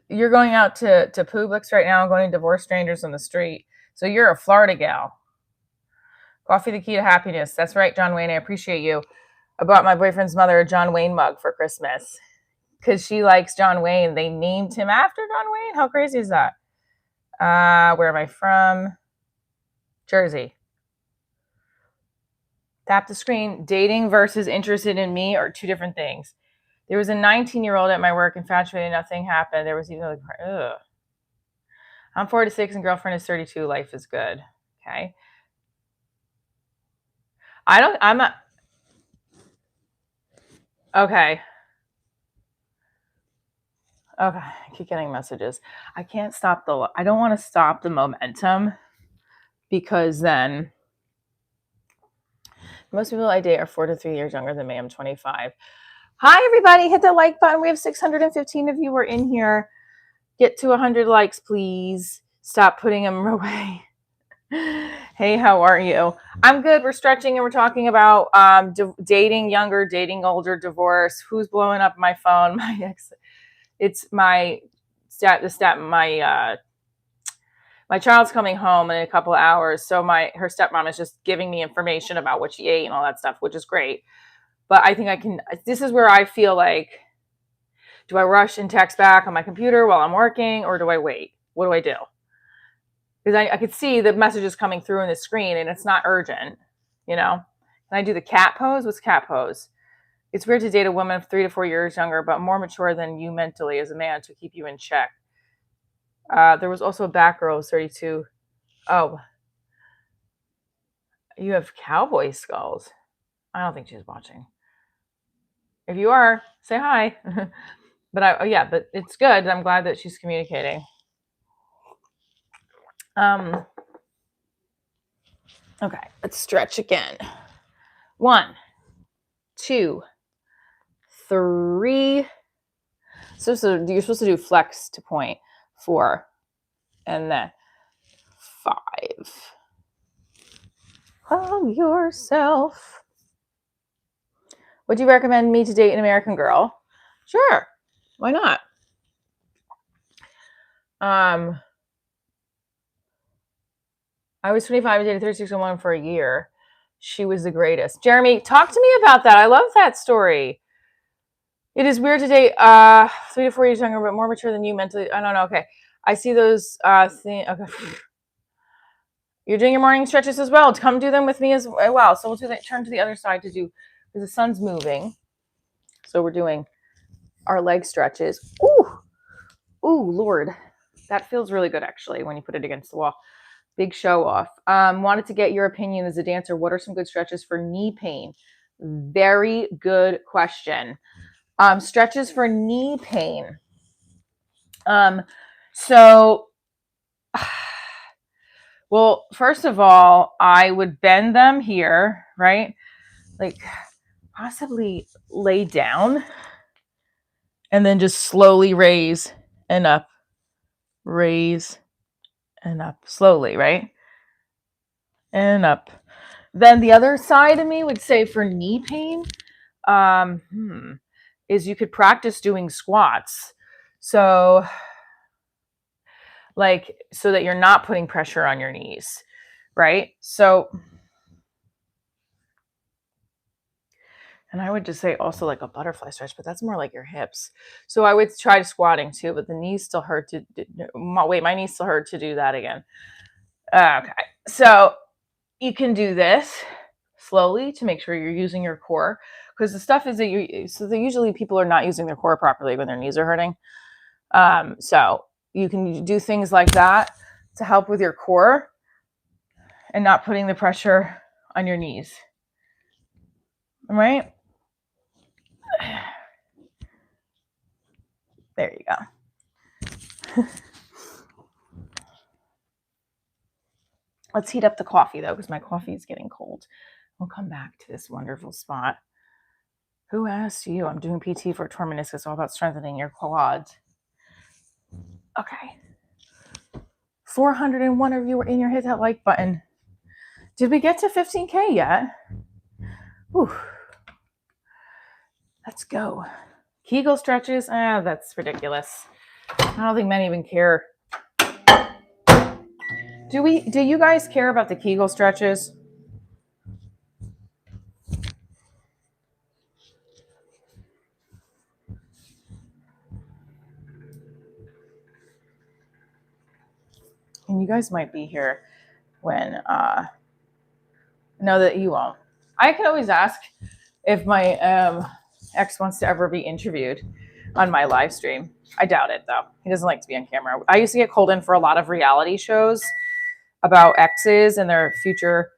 You're going out to Publix right now, going to divorce strangers on the street. So you're a Florida gal. Coffee, the key to happiness. That's right, John Wayne. I appreciate you. I bought my boyfriend's mother a John Wayne mug for Christmas because she likes John Wayne. They named him after John Wayne. How crazy is that? Where am I from? Jersey. Tap the screen. Dating versus interested in me are two different things. There was a 19-year-old at my work, infatuated, nothing happened. There was even like, ugh. I'm 46 and girlfriend is 32. Life is good. Okay. Okay. Okay. I keep getting messages. I don't want to stop the momentum because then most people I date are 4 to 3 years younger than me. I'm 25. Hi, everybody. Hit the like button. We have 615 of you who are in here. Get to 100 likes, please. Stop putting them away. Hey, how are you? I'm good. We're stretching and we're talking about dating younger, dating older, divorce. Who's blowing up my phone? My ex. It's my my child's coming home in a couple of hours, so her stepmom is just giving me information about what she ate and all that stuff, which is great. But I think this is where I feel like, do I rush and text back on my computer while I'm working, or do I wait? What do I do? Because I could see the messages coming through on the screen and it's not urgent, you know? Can I do the cat pose? What's cat pose? It's weird to date a woman 3 to 4 years younger, but more mature than you mentally as a man to keep you in check. There was also a back girl, 32. Oh, you have cowboy skulls. I don't think she's watching. If you are, say hi. But but it's good. I'm glad that she's communicating. Okay, let's stretch again. 1, 2, 3. So you're supposed to do flex to point. 4, and then 5. Love yourself. Would you recommend me to date an American girl? Sure. Why not? I was 25 and dated a 36-year-old woman for a year. She was the greatest. Jeremy, talk to me about that. I love that story. It is weird to date 3 to 4 years younger, but more mature than you mentally. I don't know. Okay. I see those things. Okay. You're doing your morning stretches as well. Come do them with me as well. So we'll do that. Turn to the other side to do, because the sun's moving. So we're doing our leg stretches. Ooh, Lord. That feels really good, actually, when you put it against the wall. Big show off. Wanted to get your opinion as a dancer. What are some good stretches for knee pain? Very good question. Stretches for knee pain. Well, first of all, I would bend them here, right? Like possibly lay down and then just slowly raise and up, slowly, right? And up. Then the other side of me would say for knee pain, is you could practice doing squats. So that you're not putting pressure on your knees, right? So, and I would just say also like a butterfly stretch, but that's more like your hips. So I would try squatting too, but the knees still hurt my knees still hurt to do that again. Okay. So you can do this slowly to make sure you're using your core, because the stuff is that usually people are not using their core properly when their knees are hurting. So you can do things like that to help with your core and not putting the pressure on your knees. All right? There you go. Let's heat up the coffee, though, because my coffee is getting cold. We'll come back to this wonderful spot. Who asked you? I'm doing PT for torn meniscus, all about strengthening your quads. Okay. 401 of you were in here. Hit that like button. Did we get to 15K yet? Whew. Let's go. Kegel stretches. That's ridiculous. I don't think many even care. Do you guys care about the Kegel stretches? And you guys might be here when no, that you won't. I can always ask if my ex wants to ever be interviewed on my live stream. I doubt it, though. He doesn't like to be on camera. I used to get called in for a lot of reality shows about exes and their future.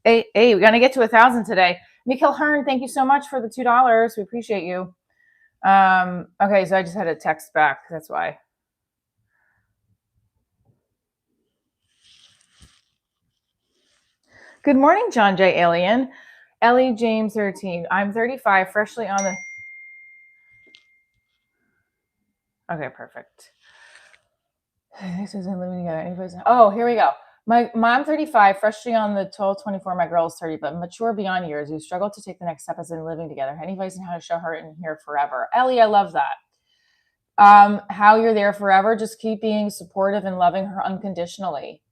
Hey, we're gonna get to 1,000 today. Mikhail Hearn, thank you so much for the $2. We appreciate you. Okay, so I just had a text back. That's why. Good morning, John J. Alien. Ellie James 13. I'm 35, freshly on the. Okay, perfect. This isn't living together. Oh, here we go. I'm 35, freshly on the 12-24. My girl is 30, but mature beyond years. We struggle to take the next step as in living together. Any advice on how to show her in here forever? Ellie, I love that. How you're there forever, just keep being supportive and loving her unconditionally.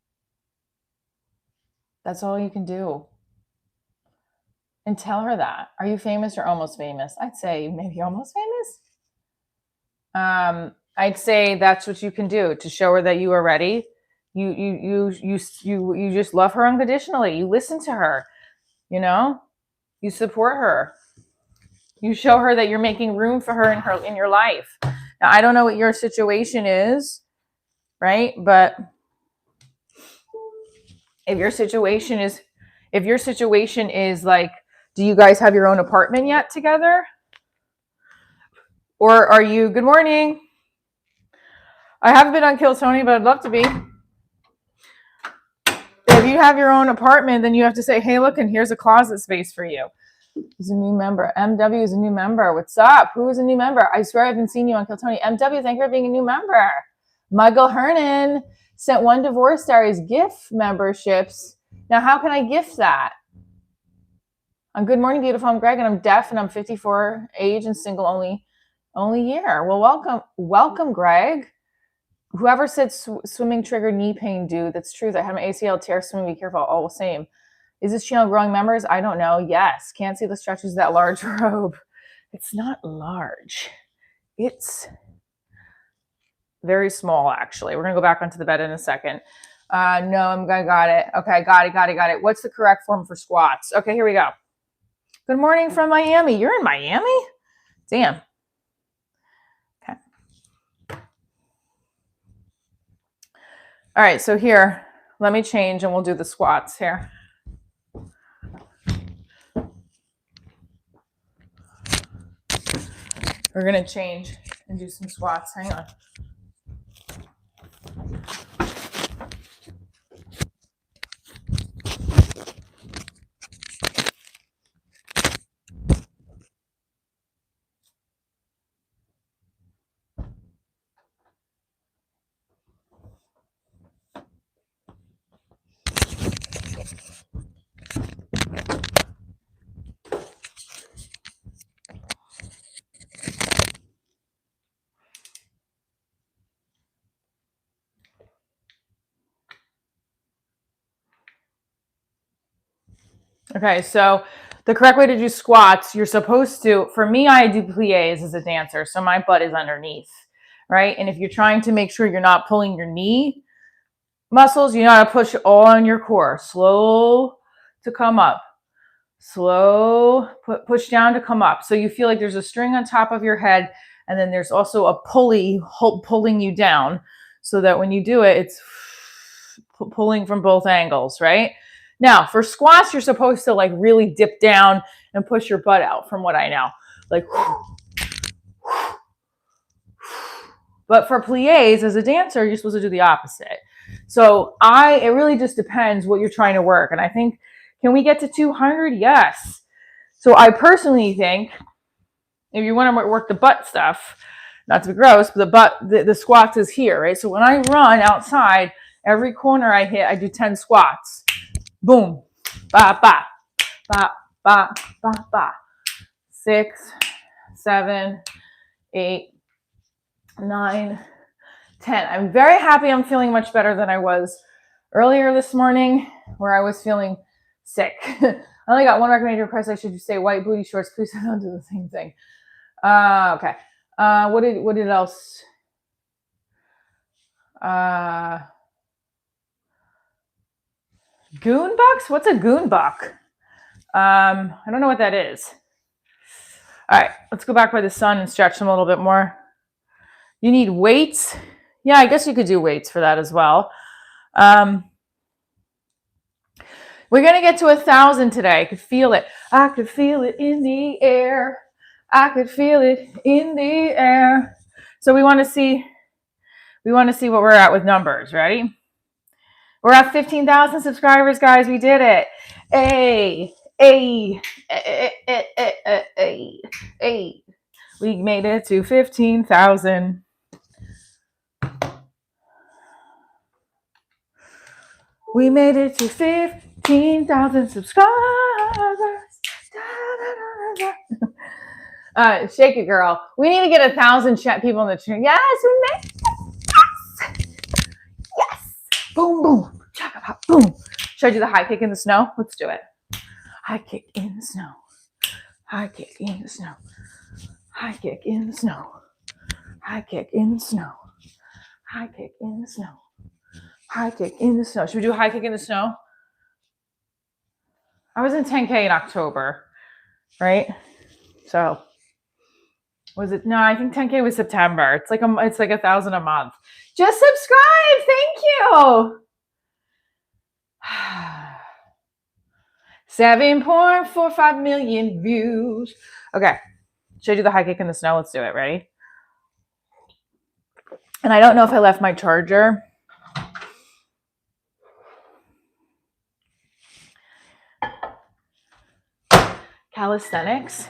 That's all you can do. And tell her that. Are you famous or almost famous? I'd say maybe almost famous. I'd say that's what you can do to show her that you are ready. You just love her unconditionally. You listen to her, you support her. You show her that you're making room for her in your life. Now, I don't know what your situation is, right? But if your situation is like, do you guys have your own apartment yet together? Or are you, good morning. I haven't been on Kill Tony, but I'd love to be. If you have your own apartment, then you have to say, hey, look, and here's a closet space for you. He's a new member. MW is a new member. What's up? Who is a new member? I swear I haven't seen you on Kill Tony. MW, thank you for being a new member. Michael Hernan sent 1 Divorce Diaries gift memberships. Now, how can I gift that? Good morning, beautiful. I'm Greg, and I'm deaf, and I'm 54, age, and single only year. Well, welcome, Greg. Whoever said swimming triggered knee pain, dude, that's true. I had my ACL tear swimming. Be careful. All the same. Is this channel growing members? I don't know. Yes. Can't see the stretches of that large robe. It's not large. It's very small, actually. We're going to go back onto the bed in a second. No, I got it. Okay, got it. What's the correct form for squats? Okay, here we go. Good morning from Miami. You're in Miami? Damn. Okay. All right, so here, let me change and we'll do the squats here. We're going to change and do some squats. Hang on. Okay, so the correct way to do squats, you're supposed to, for me, I do plies as a dancer, so my butt is underneath, right? And if you're trying to make sure you're not pulling your knee muscles, you know how to push all on your core. Slow to come up. Slow, push down to come up. So you feel like there's a string on top of your head, and then there's also a pulley pulling you down so that when you do it, it's pulling from both angles, right? Now, for squats, you're supposed to like really dip down and push your butt out from what I know. Like, but for plies as a dancer, you're supposed to do the opposite. So it really just depends what you're trying to work. And I think, can we get to 200? Yes. So I personally think if you want to work the butt stuff, not to be gross, but the squats is here, right? So when I run outside, every corner I hit, I do 10 squats. Boom, ba, ba, ba, ba, ba, ba. 6, 7, 8, 9, 10. I'm very happy I'm feeling much better than I was earlier this morning where I was feeling sick. I only got one recommended request. I should say white booty shorts. Please don't do the same thing. Okay. What did else? Goon bucks? What's a goon buck? I don't know what that is. All right, let's go back by the sun and stretch them a little bit more. You need weights. Yeah, I guess you could do weights for that as well. We're going to get to 1,000 today. I could feel it. I could feel it in the air. I could feel it in the air. So we want to see what we're at with numbers. Ready? We're at 15,000 subscribers, guys. We did it. Hey. We made it to 15,000. We made it to 15,000 subscribers. Shake it, girl. We need to get 1,000 people in the chat. Yes, we made it. Yes. Boom, boom. Boom. Should I do the high kick in the snow? Let's do it. High kick in the snow. High kick in the snow. High kick in the snow. High kick in the snow. High kick in the snow. High kick in the snow. Should we do a high kick in the snow? I was in 10K in October, right? So was it? No, I think 10K was September. It's like 1,000 a month. Just subscribe. Thank you. 7.45 million views. Okay. Should I do the high kick in the snow? Let's do it. Ready? And I don't know if I left my charger. Calisthenics.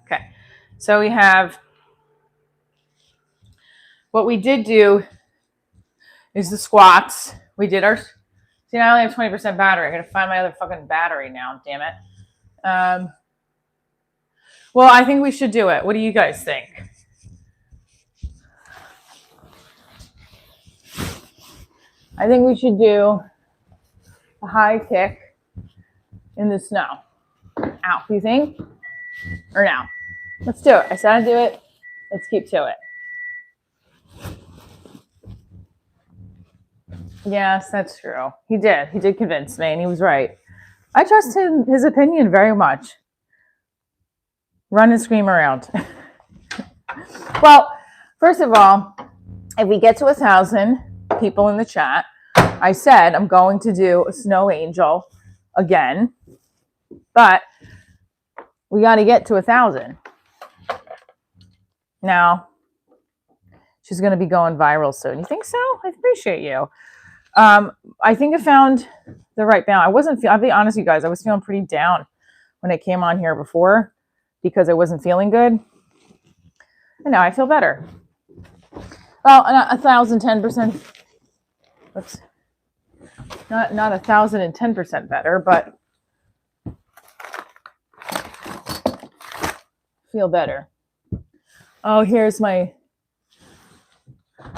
Okay. So we have, what we did do is the squats. We did our, see, I only have 20% battery. I gotta find my other fucking battery now, damn it. Well, I think we should do it. What do you guys think? I think we should do a high kick in the snow. Ow, you think? Or now? Let's do it. I said I'd do it. Let's keep to it. Yes, that's true. He did. He did convince me, and he was right. I trust his opinion very much. Run and scream around. Well, first of all, if we get to 1,000 people in the chat, I said I'm going to do a snow angel again, but we got to get to 1,000. Now, she's going to be going viral soon. You think so? I appreciate you. I think I found the right balance. I'll be honest with you guys, I was feeling pretty down when I came on here before because I wasn't feeling good. And now I feel better. Well, not 1,010%. Oops. Not 1,010% better, but feel better. Oh, here's my. All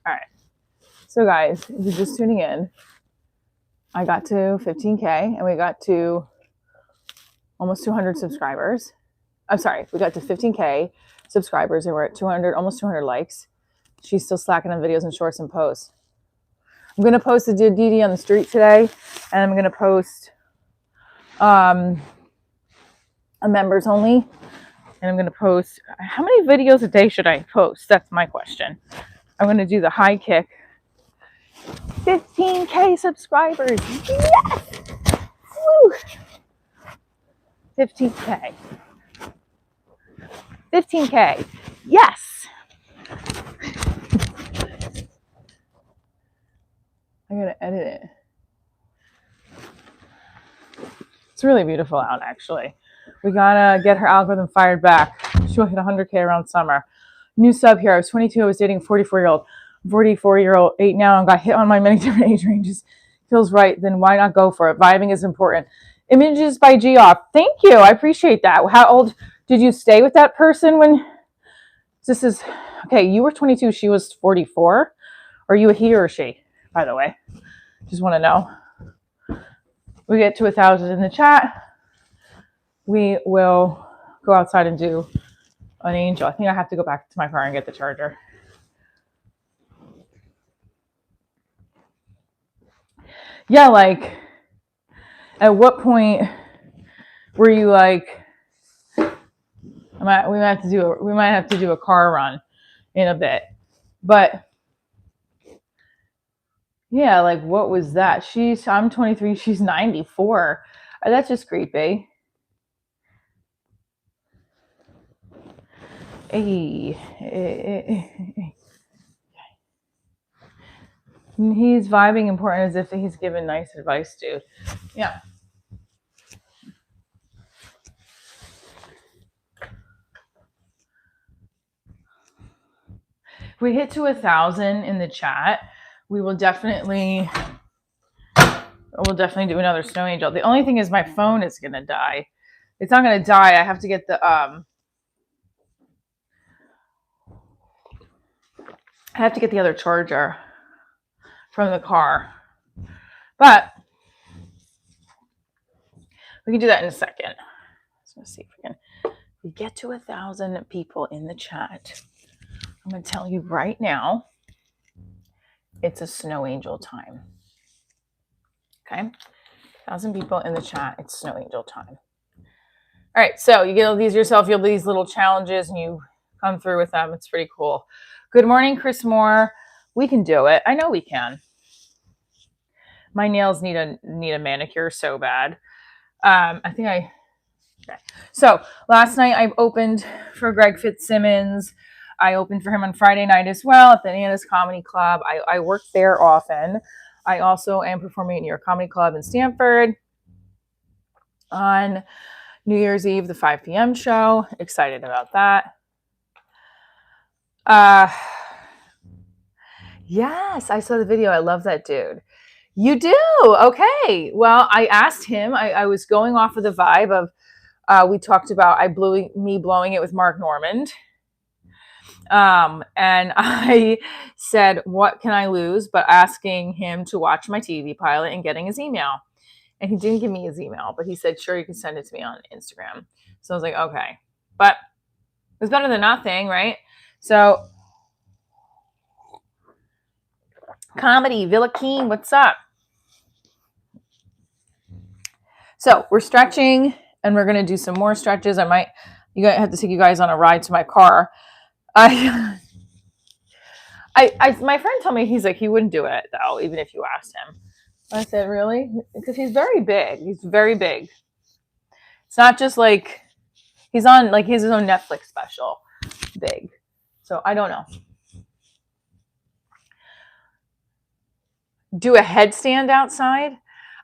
right. So guys, if you're just tuning in, I got to 15K and we got to almost 200 subscribers. I'm sorry, we got to 15K subscribers and we're at 200, almost 200 likes. She's still slacking on videos and shorts and posts. I'm going to post the DD on the street today, and I'm going to post a members only. And I'm going to post, how many videos a day should I post? That's my question. I'm going to do the high kick. 15K subscribers. Yes! Woo! 15K. 15K. Yes! I'm going to edit it. It's really beautiful out, actually. We gotta get her algorithm fired back. She'll hit 100K around summer. New sub here. I was 22. I was dating a 44-year-old. 44-year-old 8 now and got hit on my many different age ranges. Feels right. Then why not go for it? Vibing is important. Images by Geoff. Thank you. I appreciate that. How old did you stay with that person when this is? Okay, you were 22. She was 44. Are you a he or a she, by the way? Just want to know. We get to 1,000 in the chat. We will go outside and do an angel. I think I have to go back to my car and get the charger. Yeah, like, at what point were you like, we might have to do a car run in a bit, but Yeah, like what was that? I'm 23, she's 94. That's just creepy. Hey. He's vibing important as if he's given nice advice, dude. Yeah. If we hit to 1,000 in the chat, we'll definitely do another snow angel. The only thing is my phone is gonna die. It's not gonna die. I have to get the other charger from the car. But we can do that in a second. Let's see if we get to 1,000 people in the chat. I'm gonna tell you right now, it's a snow angel time. Okay, 1,000 people in the chat. It's snow angel time. All right, so you get these yourself. You have these little challenges, and you come through with them. It's pretty cool. Good morning, Chris Moore. We can do it. I know we can. My nails need a manicure so bad. Okay. So last night I opened for Greg Fitzsimmons. I opened for him on Friday night as well at the Nana's Comedy Club. I work there often. I also am performing at New York Comedy Club in Stamford on New Year's Eve, the 5 p.m. show. Excited about that. Yes, I saw the video. I love that dude. You do? Okay. Well, I asked him. I was going off of the vibe of we talked about me blowing it with Mark Normand. And I said, what can I lose but asking him to watch my TV pilot and getting his email. And he didn't give me his email, but he said, sure, you can send it to me on Instagram. So I was like, okay. But it's better than nothing, right? So comedy, Villa Keen, what's up? So we're stretching and we're going to do some more stretches. I have to take you guys on a ride to my car. My friend told me, he's like, he wouldn't do it though, even if you asked him. I said, really? Because he's very big. He's very big. It's not just like he's on, like, he has his own Netflix special. Big. So I don't know. Do a headstand outside.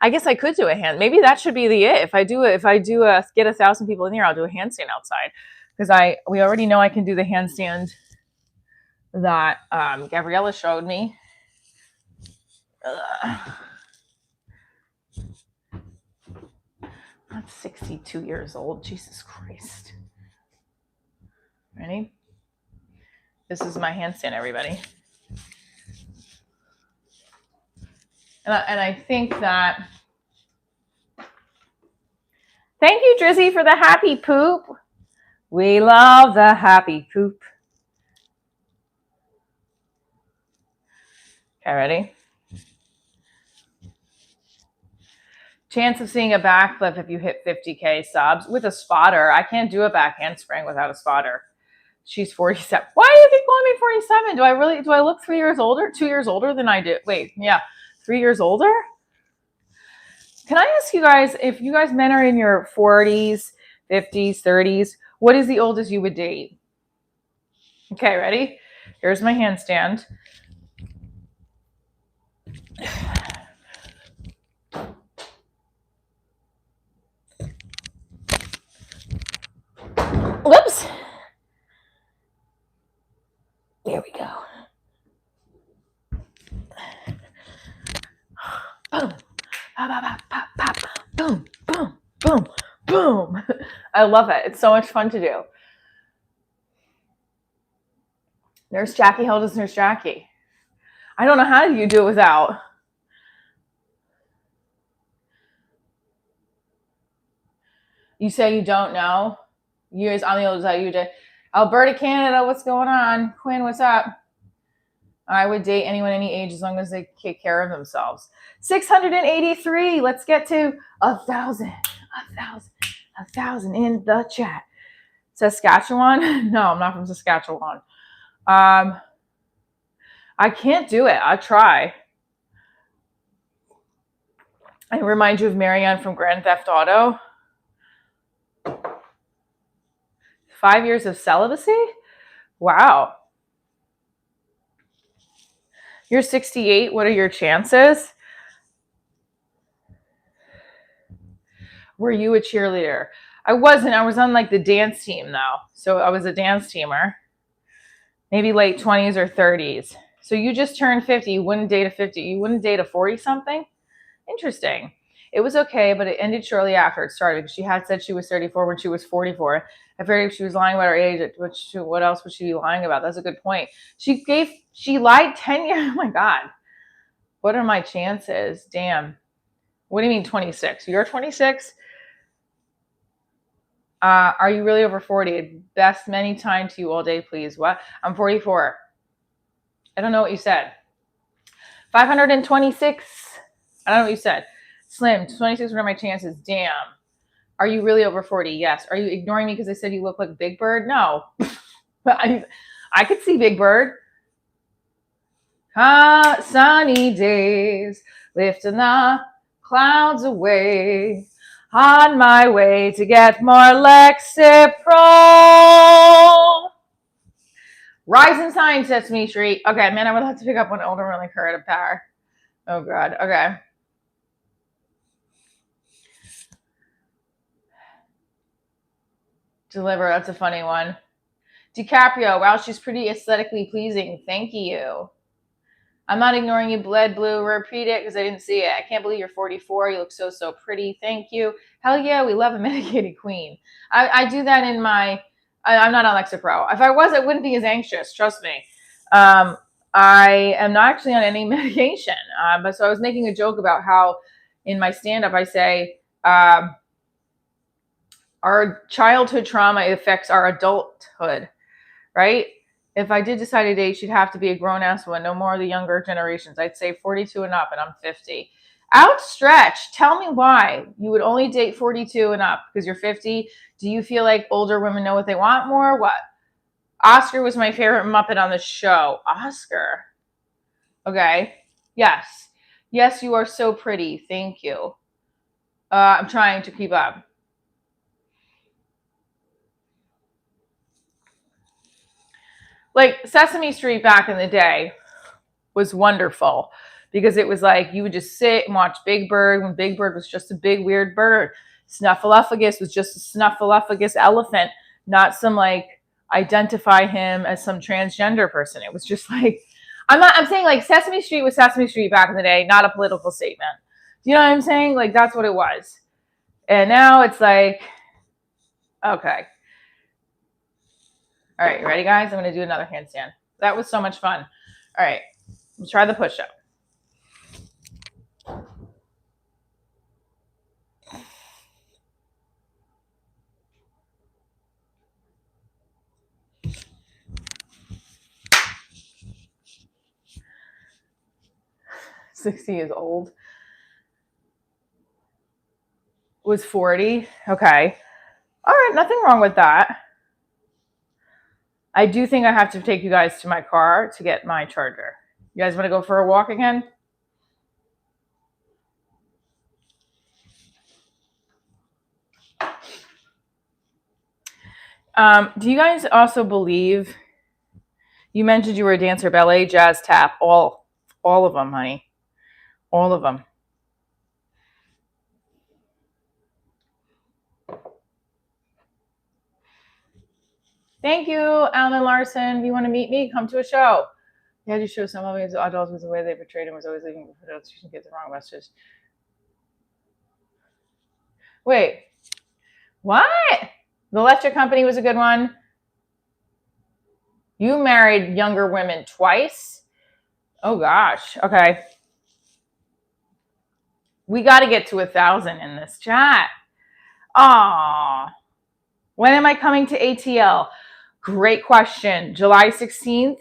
I guess I could do a hand. Maybe that should be the it. If I get 1,000 people in here, I'll do a handstand outside because we already know I can do the handstand that Gabriella showed me. I'm 62 years old. Jesus Christ. Ready? This is my handstand, everybody. And I think that. Thank you, Drizzy, for the happy poop. We love the happy poop. Okay, ready? Chance of seeing a backflip if you hit 50K subs with a spotter. I can't do a back handspring without a spotter. She's 47. Why do you keep calling me 47? Do I look 3 years older? 2 years older than I do? Wait, yeah. 3 years older? Can I ask you guys, if you guys men are in your 40s, 50s, 30s, what is the oldest you would date? Okay, ready? Here's my handstand. Whoops. There we go. Boom. Pop, pop, pop, pop, pop. Boom, boom, boom, boom. I love it. It's so much fun to do. Nurse Jackie, how old is Nurse Jackie? I don't know how you do it without. You say you don't know? You guys on the old side, you did. Alberta, Canada, what's going on? Quinn, what's up? I would date anyone any age as long as they take care of themselves. 683. Let's get to 1,000 in the chat. Saskatchewan? No, I'm not from Saskatchewan. I can't do it. I try. I remind you of Marianne from Grand Theft Auto. 5 years of celibacy? Wow. You're 68. What are your chances? Were you a cheerleader? I wasn't. I was on like the dance team though. So I was a dance teamer. Maybe late 20s or 30s. So you just turned 50. You wouldn't date a 50. You wouldn't date a 40 something? Interesting. It was okay, but it ended shortly after it started because she had said she was 34 when she was 44. I figured if she was lying about her age, what else would she be lying about? That's a good point. She lied 10 years. Oh my God. What are my chances? Damn. What do you mean 26? You're 26? Are you really over 40? Best many time to you all day, please. What? I'm 44. I don't know what you said. 526. I don't know what you said. Slim, 26. What are my chances? Damn. Are you really over 40? Yes. Are you ignoring me because I said you look like Big Bird? No. But I could see Big Bird. Sunny days, lifting the clouds away. On my way to get more Lexapro. Rising sign, Sesame Street. Okay, man, I would have to pick up one older one like her at a power. Oh, God. Okay. Deliver. That's a funny one. DiCaprio. Wow, she's pretty aesthetically pleasing. Thank you. I'm not ignoring you, Bled Blue. Repeat it because I didn't see it. I can't believe you're 44. You look so pretty. Thank you. Hell yeah, we love a medicated queen. I do that in my... I'm not on Lexapro. If I was, I wouldn't be as anxious. Trust me. I am not actually on any medication. But so I was making a joke about how in my stand-up I say our childhood trauma affects our adulthood, right? If I did decide to date, she'd have to be a grown-ass one, no more of the younger generations. I'd say 42 and up, and I'm 50. Outstretched. Tell me why you would only date 42 and up because you're 50. Do you feel like older women know what they want more? What? Oscar was my favorite Muppet on the show. Oscar. Okay. Yes. Yes, you are so pretty. Thank you. I'm trying to keep up. Like Sesame Street back in the day was wonderful because it was like you would just sit and watch Big Bird when Big Bird was just a big weird bird. Snuffleupagus was just a snuffleupagus elephant, not some like identify him as some transgender person. It was just like I'm saying like Sesame Street was Sesame Street back in the day, not a political statement. Do you know what I'm saying? Like that's what it was. And now it's like, okay. All right, you ready, guys? I'm going to do another handstand. That was so much fun. All right, let's try the push-up. $60 years old. Was 40. Okay. All right, nothing wrong with that. I do think I have to take you guys to my car to get my charger. You guys want to go for a walk again? Do you guys also believe, you mentioned you were a dancer, ballet, jazz, tap, all of them, honey. All of them. Thank you, Alan Larson. If you want to meet me, come to a show. You had to show some of his adults was the way they portrayed him was always leaving for those who get the wrong messages. Wait, what? The Left Your Company was a good one. You married younger women twice? Oh gosh. Okay. We got to get to 1,000 in this chat. Aw. When am I coming to ATL? Great question. July 16th.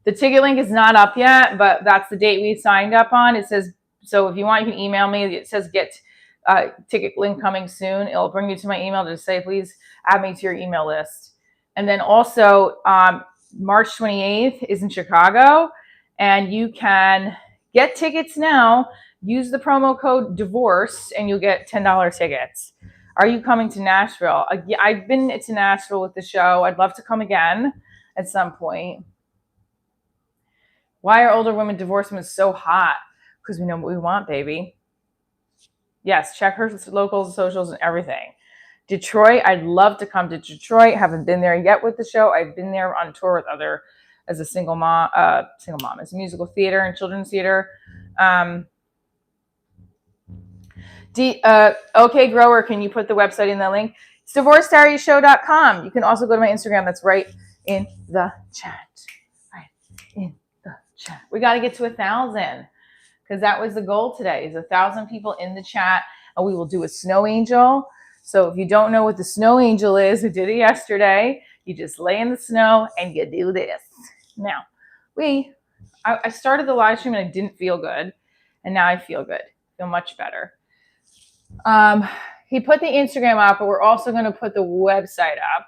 The ticket link is not up yet, but that's the date we signed up on. It says, so if you want, you can email me. It says get ticket link coming soon. It'll bring you to my email to say, please add me to your email list. And then also March 28th is in Chicago, and you can get tickets now. use the promo code DIVORCE and you'll get $10 tickets. Are you coming to Nashville? I've been to Nashville with the show. I'd love to come again at some point. Why are older women divorced women so hot? Because we know what we want, baby. Yes, check her locals, socials, and everything. Detroit, I'd love to come to Detroit. Haven't been there yet with the show. I've been there on tour with as a single mom, as musical theater and children's theater. Okay, Grower, can you put the website in the link? It's divorcedariesshow.com. You can also go to my Instagram. That's right in the chat. Right in the chat. We got to get to 1,000 because that was the goal today is 1,000 people in the chat, and we will do a snow angel. So if you don't know what the snow angel is, I did it yesterday. You just lay in the snow and you do this. Now, I started the live stream and I didn't feel good, and now I feel good. I feel much better. He put the Instagram up, but we're also going to put the website up.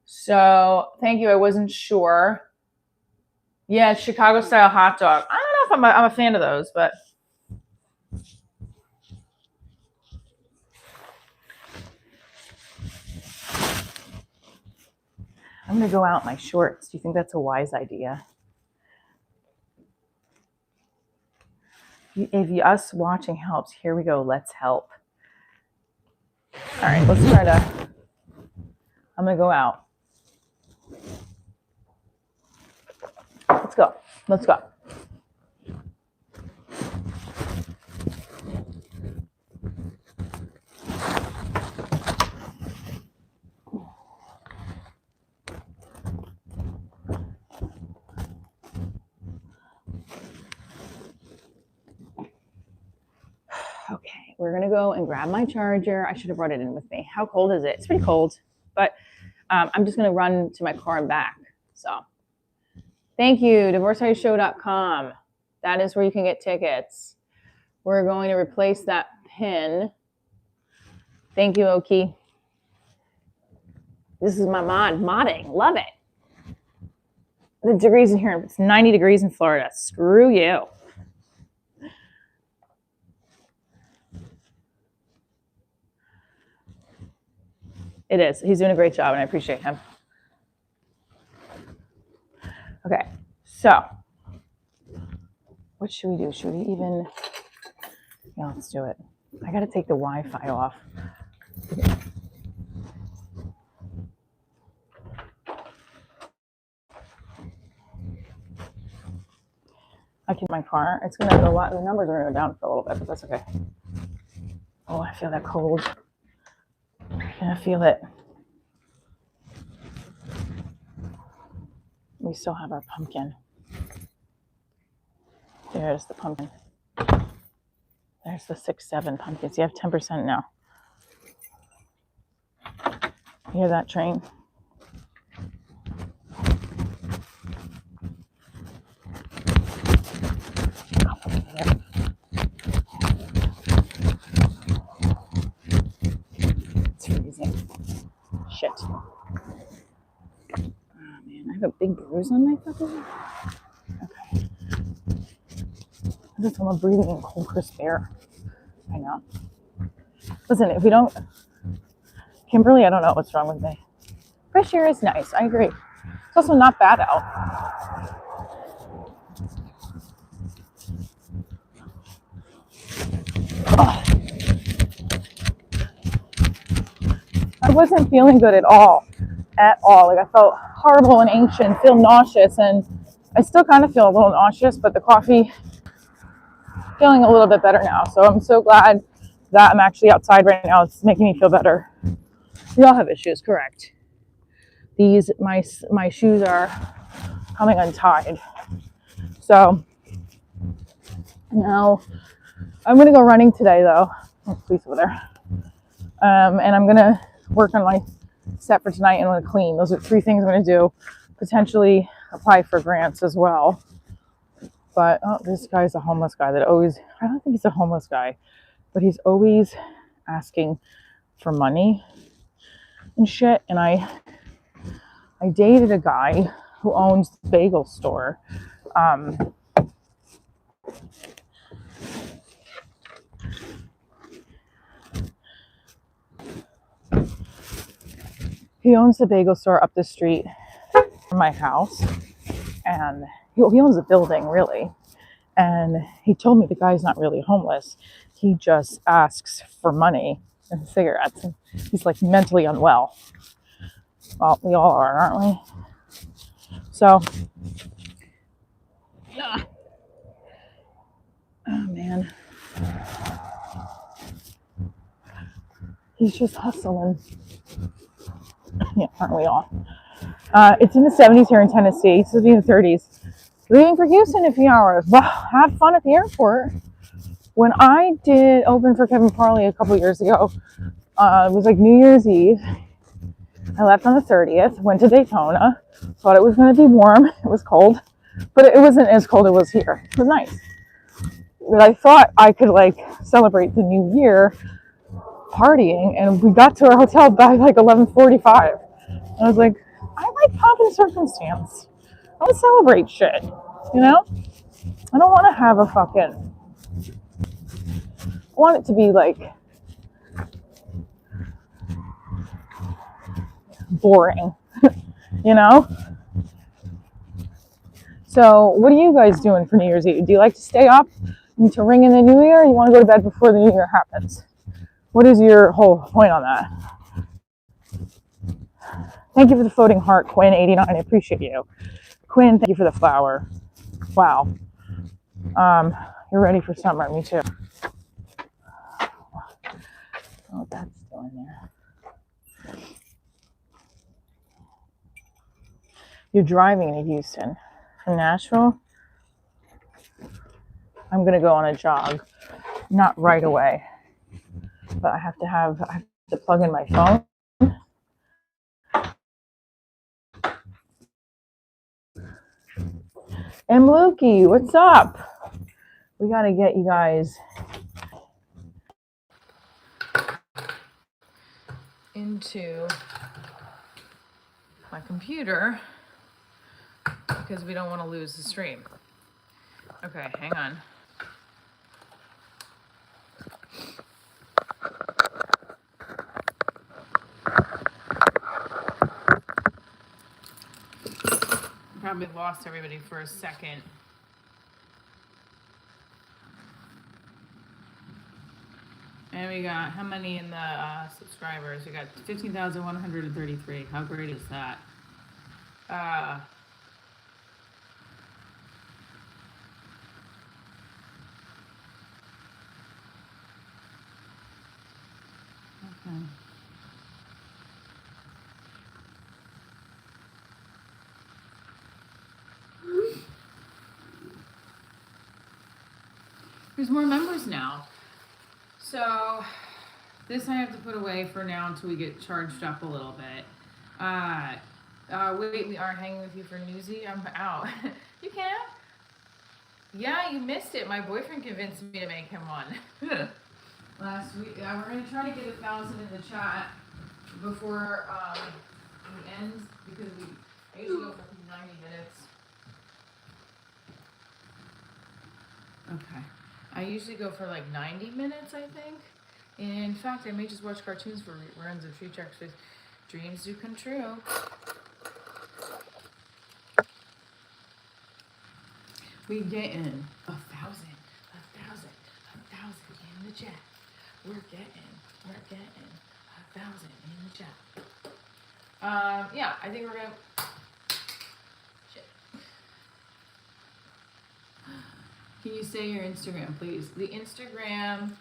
So thank you. I wasn't sure. Yeah, Chicago style hot dog. I don't know if I'm a fan of those, but I'm going to go out in my shorts. Do you think that's a wise idea? If us watching helps, here we go. Let's help. All right, let's try to. I'm going to go out. Let's go. Let's go. Okay, we're gonna go and grab my charger. I should have brought it in with me. How cold is it? It's pretty cold, but I'm just gonna run to my car and back. So thank you, divorcedariesshow.com. That is where you can get tickets. We're going to replace that pin. Thank you, Oki. This is my modding. Love it. The degrees in here, it's 90 degrees in Florida. Screw you. It is. He's doing a great job, and I appreciate him. Okay, so what should we do? Should we even? Yeah, let's do it. I got to take the Wi-Fi off. I keep my car. It's gonna go. The numbers are gonna go down for a little bit, but that's okay. Oh, I feel that cold. I feel it. We still have our pumpkin. There's the pumpkin. There's the 6-7 pumpkins. You have 10% now. You hear that train? It's freezing. Shit. Oh man, I have a big bruise on my fucking. Okay. I just want breathing in cold, crisp air. I know. Listen, if we don't, Kimberly, I don't know what's wrong with me. Fresh air is nice. I agree. It's also not bad out. Oh. I wasn't feeling good at all. Like I felt horrible and anxious, feel nauseous, and I still kind of feel a little nauseous, but the coffee, feeling a little bit better now. So I'm so glad that I'm actually outside right now. It's making me feel better. We all have issues, correct? My shoes are coming untied. So now I'm gonna go running today though. Oh, please over there. And I'm gonna work on my set for tonight and I'm gonna clean. Those are 3 things I'm gonna do. Potentially apply for grants as well. But this guy's a homeless guy that always, I don't think he's a homeless guy, but he's always asking for money and shit. And I dated a guy who owns the bagel store. He owns the bagel store up the street from my house, and he owns a building, really. And he told me the guy's not really homeless. He just asks for money and cigarettes. And he's like mentally unwell. Well, we all are, aren't we? So, oh man, he's just hustling. Yeah, aren't we all? It's in the 70s here in Tennessee. It's supposed to be in the 30s. Leaving for Houston in a few hours. Well, have fun at the airport. When I did open for Kevin Farley a couple years ago, it was like New Year's Eve. I left on the 30th, went to Daytona, thought it was going to be warm. It was cold, but it wasn't as cold as it was here. It was nice. But I thought I could like celebrate the new year partying, and we got to our hotel by like 11:45. I was like, I like pomp and circumstance. I want to celebrate shit, you know? I don't want to have a fucking... I want it to be like boring, you know? So what are you guys doing for New Year's Eve? Do you like to stay up to ring in the new year, or you want to go to bed before the new year happens? What is your whole point on that? Thank you for the floating heart, Quinn89. I appreciate you. Quinn, thank you for the flower. Wow. You're ready for summer. Me too. Oh, that's still in there. You're driving to Houston from Nashville. I'm going to go on a jog. Not right away. But I have to plug in my phone. And Lukey, what's up? We got to get you guys into my computer because we don't want to lose the stream. Okay, hang on. Probably lost everybody for a second. And we got how many in the subscribers? We got 15,133. How great is that? Okay. There's more members now. So this I have to put away for now until we get charged up a little bit. Wait, we are hanging with you for Newsy? I'm out. You can't? Yeah, you missed it. My boyfriend convinced me to make him one. Last week. We're going to try to get 1,000 in the chat before we end, because I usually go for 90 minutes. Okay. I usually go for like 90 minutes, I think. And in fact, I may just watch cartoons for reruns of Tree Tracks with Dreams Do Come True. We getting 1,000 in the chat. We're getting 1,000 in the chat. Yeah, I think we're gonna. Shit. Can you say your Instagram, please? The Instagram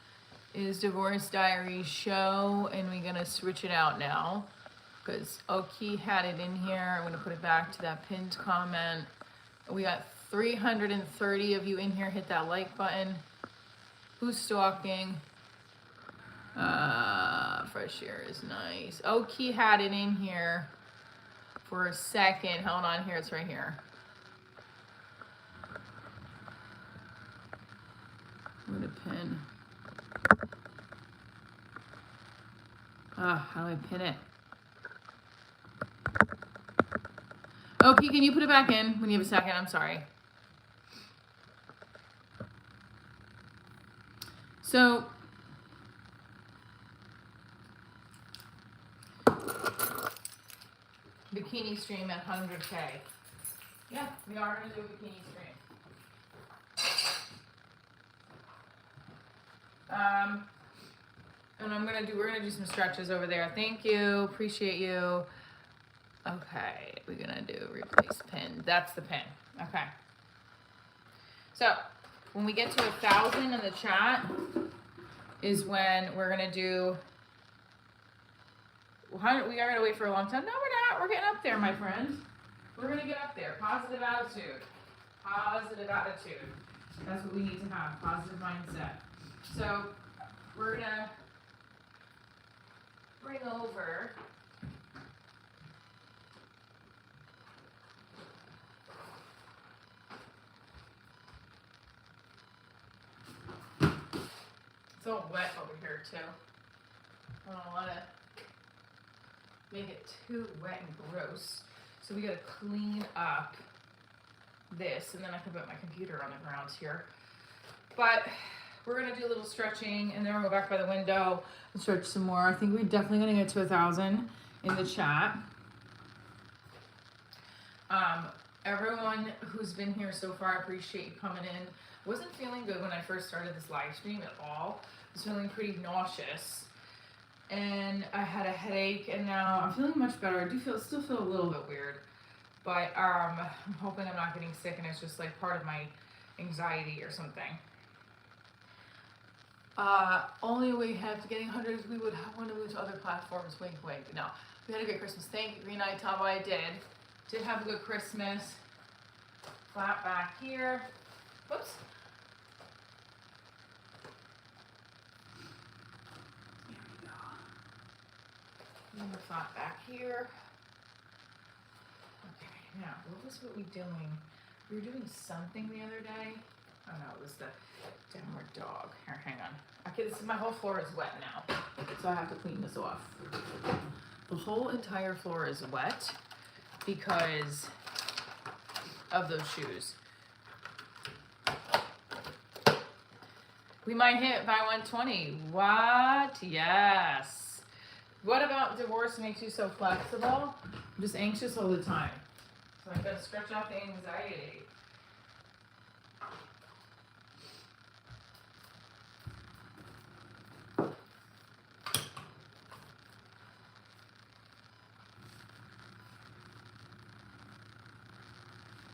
is Divorce Diaries Show, and we're gonna switch it out now because Oki had it in here. I'm gonna put it back to that pinned comment. We got 330 of you in here. Hit that like button. Who's stalking? Fresh air is nice. Oki had it in here for a second. Hold on, here, it's right here. I'm gonna pin. How do I pin it? Oki, can you put it back in when you have a second? I'm sorry. So, bikini stream at 100K. Yeah, we are gonna do a bikini stream. And we're gonna do some stretches over there. Thank you, appreciate you. Okay, we're gonna do replace pin. That's the pin. Okay. So when we get to 1,000 in the chat is when we're gonna do. We are gonna wait for a long time. No, we're not. We're getting up there, my friend. We're gonna get up there. Positive attitude. Positive attitude. That's what we need to have. Positive mindset. So we're gonna bring over. It's all wet over here too. I don't want to make it too wet and gross. So we gotta clean up this, and then I can put my computer on the ground here. But we're gonna do a little stretching, and then we'll go back by the window and stretch some more. I think we're definitely gonna get to 1,000 in the chat. Everyone who's been here so far, I appreciate you coming in. I wasn't feeling good when I first started this live stream at all. I was feeling pretty nauseous, and I had a headache, and now I'm feeling much better. I do still feel a little bit weird, but I'm hoping I'm not getting sick, and it's just like part of my anxiety or something. Only way we have to getting 100 is we would want to move to other platforms. Wink, wink. No, we had a good Christmas. Thank you, Green Eye Taba. I did have a good Christmas. Flat back here. Whoops. There we go. And we're flat back here. Okay, now what was we doing? We were doing something the other day. Oh no, it was the downward dog. Here, hang on. Okay, my whole floor is wet now, so I have to clean this off. The whole entire floor is wet because of those shoes. We might hit by 120. What? Yes. What about divorce makes you so flexible? I'm just anxious all the time. So I gotta stretch out the anxiety.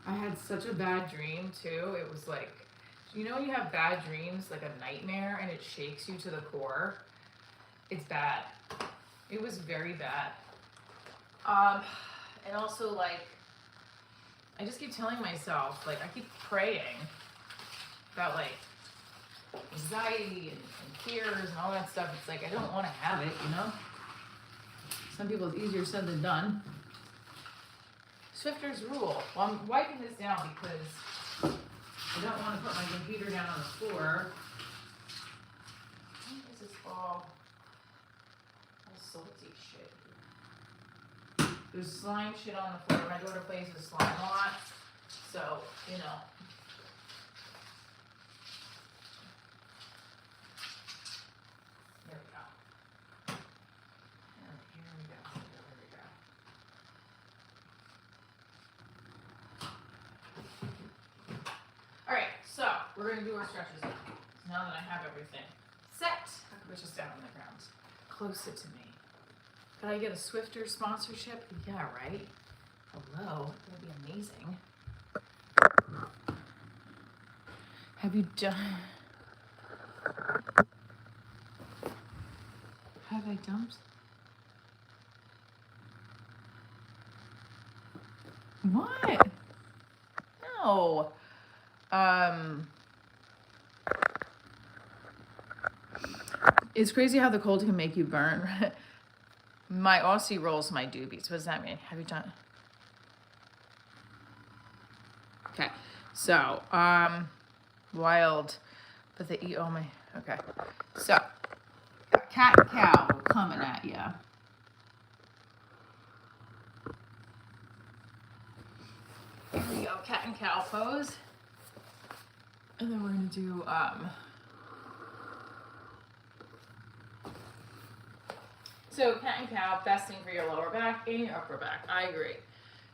I had such a bad dream too. It was like, you know when you have bad dreams, like a nightmare, and it shakes you to the core? It's bad. It was very bad. And also like, I just keep telling myself, like I keep praying about like anxiety and fears and all that stuff. It's like, I don't want to have it, you know? Some people it's easier said than done. Swifter's rule. Well, I'm wiping this down because I don't want to put my computer down on the floor. Why is this all salty shit? There's slime shit on the floor. My daughter plays with slime a lot. So, you know. There we go. Here we go. There we go. All right, so we're going to do our stretches now that I have everything set. I can push this down on the ground. Closer to me. Could I get a Swifter sponsorship? Yeah, right? Hello, that would be amazing. Have you done... Have I dumped? What? No. It's crazy how the cold can make you burn. My Aussie rolls my doobies. What does that mean? Have you done? Okay. So, wild, but they eat all my, okay. So, cat and cow coming at you. Here we go, cat and cow pose. And then we're gonna do, So cat and cow, best thing for your lower back and your upper back. I agree.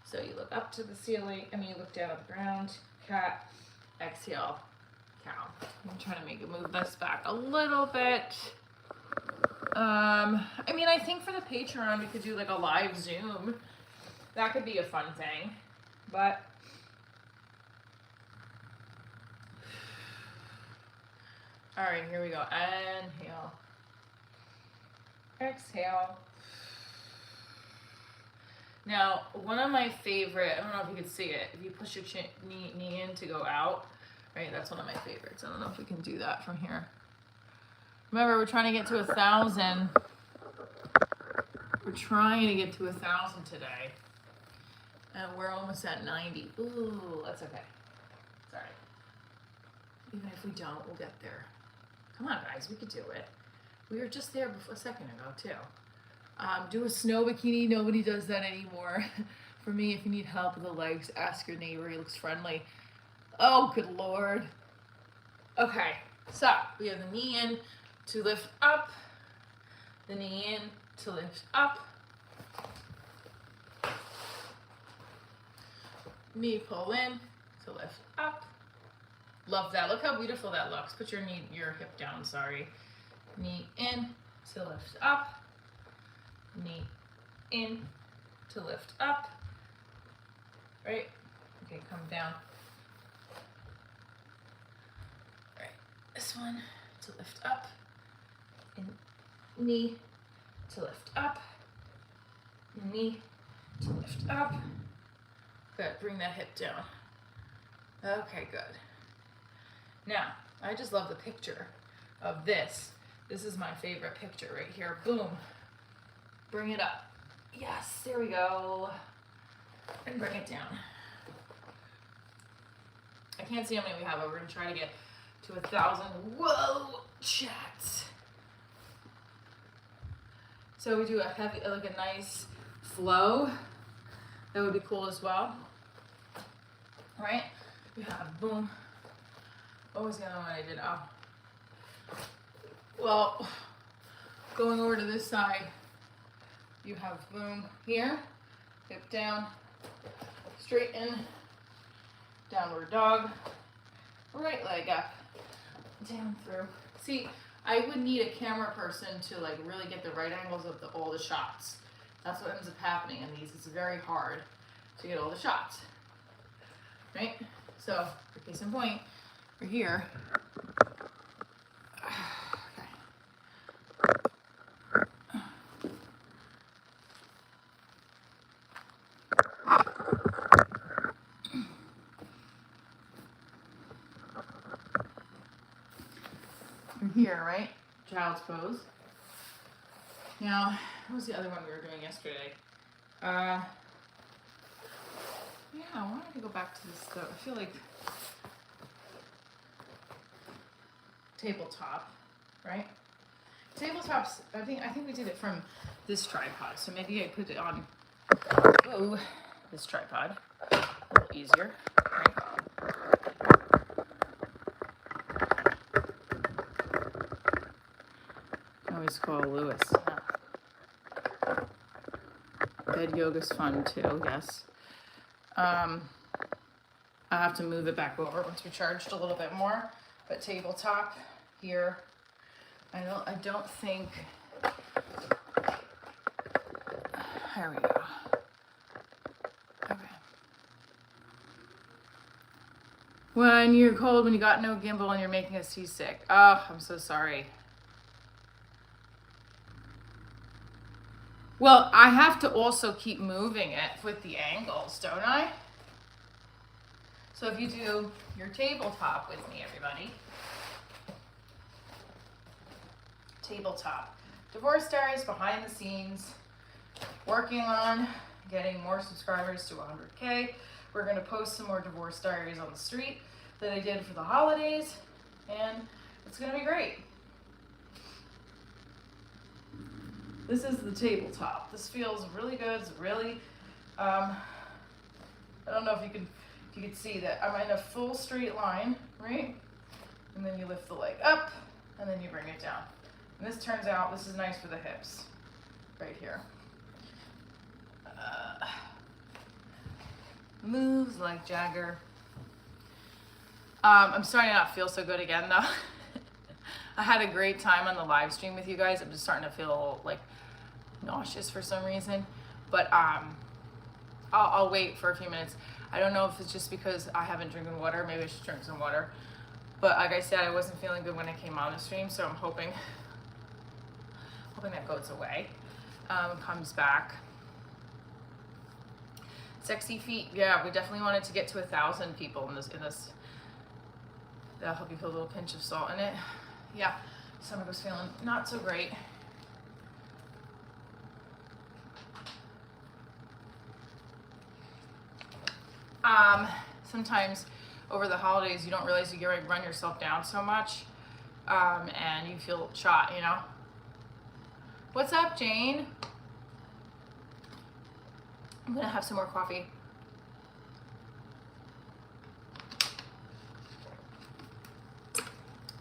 So you look up to the ceiling, you look down at the ground, cat, exhale, cow. I'm trying to move this back a little bit. I think for the Patreon, we could do like a live Zoom. That could be a fun thing, but all right, here we go. Inhale, exhale. Now, one of my favorite, I don't know if you can see it, if you push your knee in to go out, right, that's one of my favorites. I don't know if we can do that from here. Remember, we're trying to get to 1,000. We're trying to get to 1,000 today. And we're almost at 90. Ooh, that's okay. It's all right. Even if we don't, we'll get there. Come on, guys, we could do it. We were just there a second ago, too. Do a snow bikini. Nobody does that anymore. For me, if you need help with the legs, ask your neighbor. He looks friendly. Oh, good Lord. Okay, so we have the knee in to lift up. The knee in to lift up. Knee pull in to lift up. Love that. Look how beautiful that looks. Put your hip down, sorry. Knee in to lift up. Knee in to lift up. Right? Okay, come down. Right. This one to lift up. And knee to lift up. Knee to lift up. Good. Bring that hip down. Okay, good. Now, I just love the picture of this. This is my favorite picture right here. Boom. Bring it up. Yes, there we go. And bring it down. I can't see how many we have, but we're going to try to get to 1,000. Whoa, chat. So we do a heavy, like a nice flow. That would be cool as well. Right? We have boom. What was the other one I did? Oh. Well, going over to this side, you have boom here, hip down, straighten, downward dog, right leg up, down through. See, I would need a camera person to like really get the right angles of all the shots. That's what ends up happening in these. It's very hard to get all the shots, right? So, for case in point, we're here. Here, right? Child's pose. Now, what was the other one we were doing yesterday? Yeah, I wanted to go back to this though. I feel like tabletop, right? Tabletops, I think we did it from this tripod. So maybe I put it on this tripod. A little easier, right? I always call Lewis. Bed yoga's fun too, yes. I have to move it back over once we charged a little bit more. But tabletop here, I don't think. There we go. Okay. When you're cold, when you got no gimbal and you're making us seasick. Oh, I'm so sorry. Well, I have to also keep moving it with the angles, don't I? So if you do your tabletop with me, everybody. Tabletop. Divorce Diaries behind the scenes. Working on getting more subscribers to 100K. We're going to post some more Divorce Diaries on the street that I did for the holidays. And it's going to be great. This is the tabletop. This feels really good. It's really, I don't know if you can see that I'm in a full straight line, right? And then you lift the leg up, and then you bring it down. And this turns out, this is nice for the hips. right here. Moves like Jagger. I'm starting to not feel so good again though. I had a great time on the live stream with you guys. I'm just starting to feel like nauseous for some reason, but I'll wait for a few minutes. I don't know if it's just because I haven't drinking water. Maybe I should drink some water. But like I said, I wasn't feeling good when I came on the stream, so I'm hoping that goes away, comes back. Sexy feet, yeah, we definitely wanted to get to 1,000 people in this. That'll help you feel a little pinch of salt in it. Yeah, stomach was feeling not so great. Sometimes over the holidays you don't realize you run yourself down so much, and you feel shot, you know. What's up, Jane? I'm gonna have some more coffee.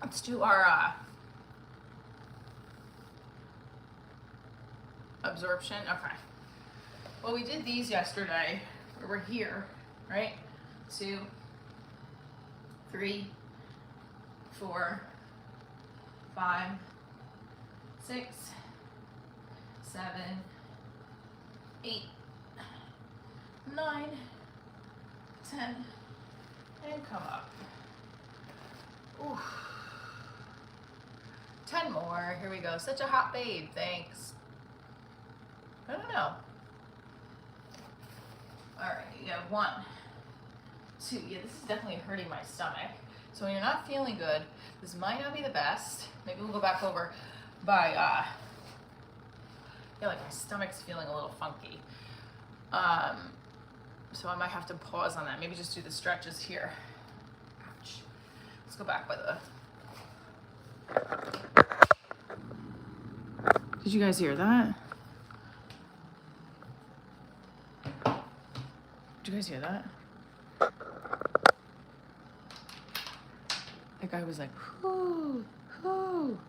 Let's do our absorption. Okay. Well, we did these yesterday. We're here, right? 2, 3, 4, 5, 6, 7, 8, 9, 10, and come up. Ooh. 10 more. Here we go. Such a hot babe. Thanks. I don't know. All right, you got 1, 2. Yeah, this is definitely hurting my stomach. So when you're not feeling good, this might not be the best. Maybe we'll go back over by, yeah, like my stomach's feeling a little funky. So I might have to pause on that. Maybe just do the stretches here. Ouch. Let's go back by the... Did you guys hear that? Did you guys hear that? That guy was like, whoo, whoo.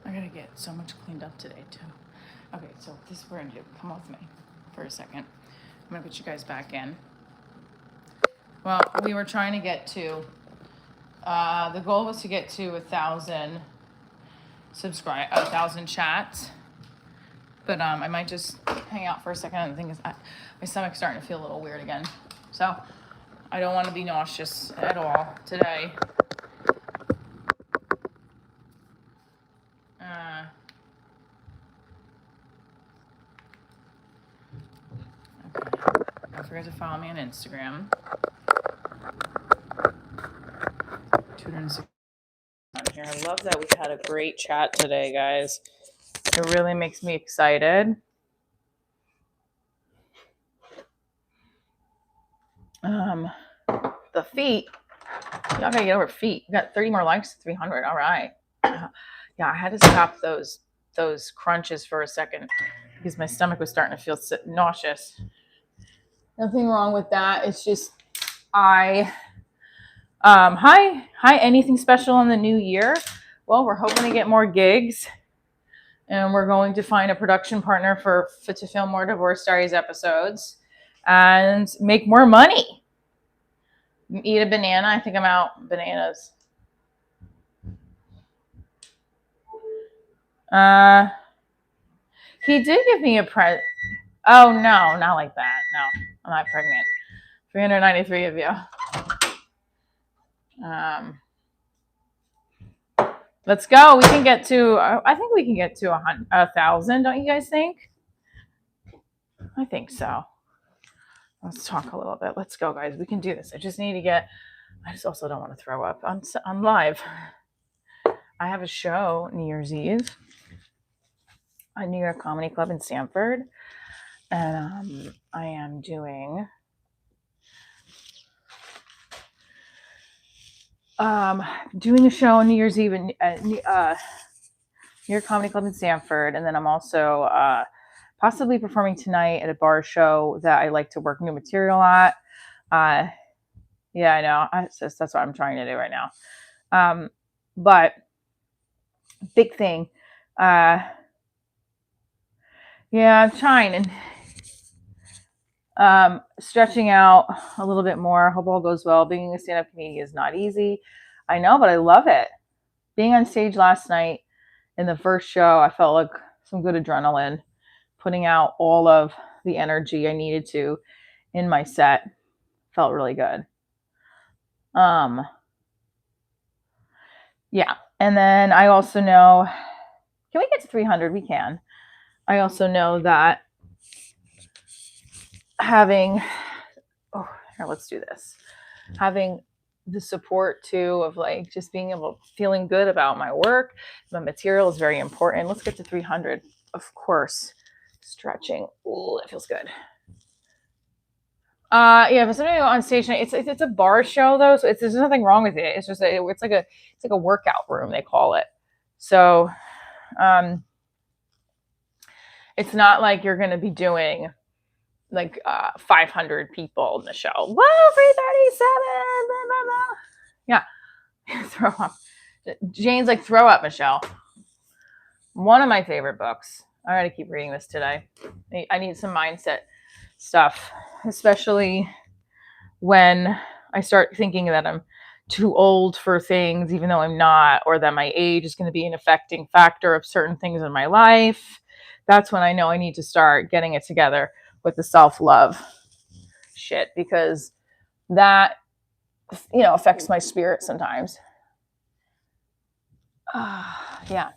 I gotta get so much cleaned up today too. Okay, so this is what we're gonna do. Come with me for a second. I'm gonna put you guys back in. Well, we were trying to get to, the goal was to get to 1,000 1,000 chats. But I might just hang out for a second. And the thing is, my stomach's starting to feel a little weird again. So I don't want to be nauseous at all today. Okay. Don't forget to follow me on Instagram. 260 on here. I love that we had a great chat today, guys. It really makes me excited. The feet. Y'all gotta get over feet. We got 30 more likes to 300. All right. Yeah, I had to stop those crunches for a second because my stomach was starting to feel nauseous. Nothing wrong with that. It's just hi, anything special in the new year? Well, we're hoping to get more gigs, and we're going to find a production partner to film more Divorce Diaries episodes and make more money. Eat a banana. I think I'm out bananas. He did give me a present. Oh, no, not like that. No, I'm not pregnant. 393 of you. Let's go. We can get to, I think we can get to 1,000. Don't you guys think? I think so. Let's talk a little bit. Let's go, guys. We can do this. I just also don't want to throw up on live. I have a show New Year's Eve at New York Comedy Club in Stamford. And I am doing a show on New Year's Eve New York Comedy Club in Sanford, and then I'm also possibly performing tonight at a bar show that I like to work new material at. Yeah, I know. That's what I'm trying to do right now. But big thing. Yeah, I'm trying and stretching out a little bit more. Hope all goes well. Being a stand-up comedian is not easy. I know, but I love it. Being on stage last night in the first show, I felt like some good adrenaline, putting out all of the energy I needed to in my set. Felt really good. Yeah. And then I also know, can we get to 300? We can. I also know that having, oh, here, let's do this. Having the support too of like just being able, feeling good about my work, my material is very important. Let's get to 300. Of course, stretching. Oh, that feels good. Yeah, but something on stage night, it's a bar show though, so there's nothing wrong with it. It's just it's like a workout room, they call it. So it's not like you're gonna be doing like 500 people in the show. Whoa, 337. Blah, blah, blah. Yeah, throw up. Jane's like, throw up, Michelle. One of my favorite books. I gotta keep reading this today. I need some mindset stuff, especially when I start thinking that I'm too old for things, even though I'm not, or that my age is going to be an affecting factor of certain things in my life. That's when I know I need to start getting it together with the self-love shit, because that, affects my spirit sometimes. Yeah.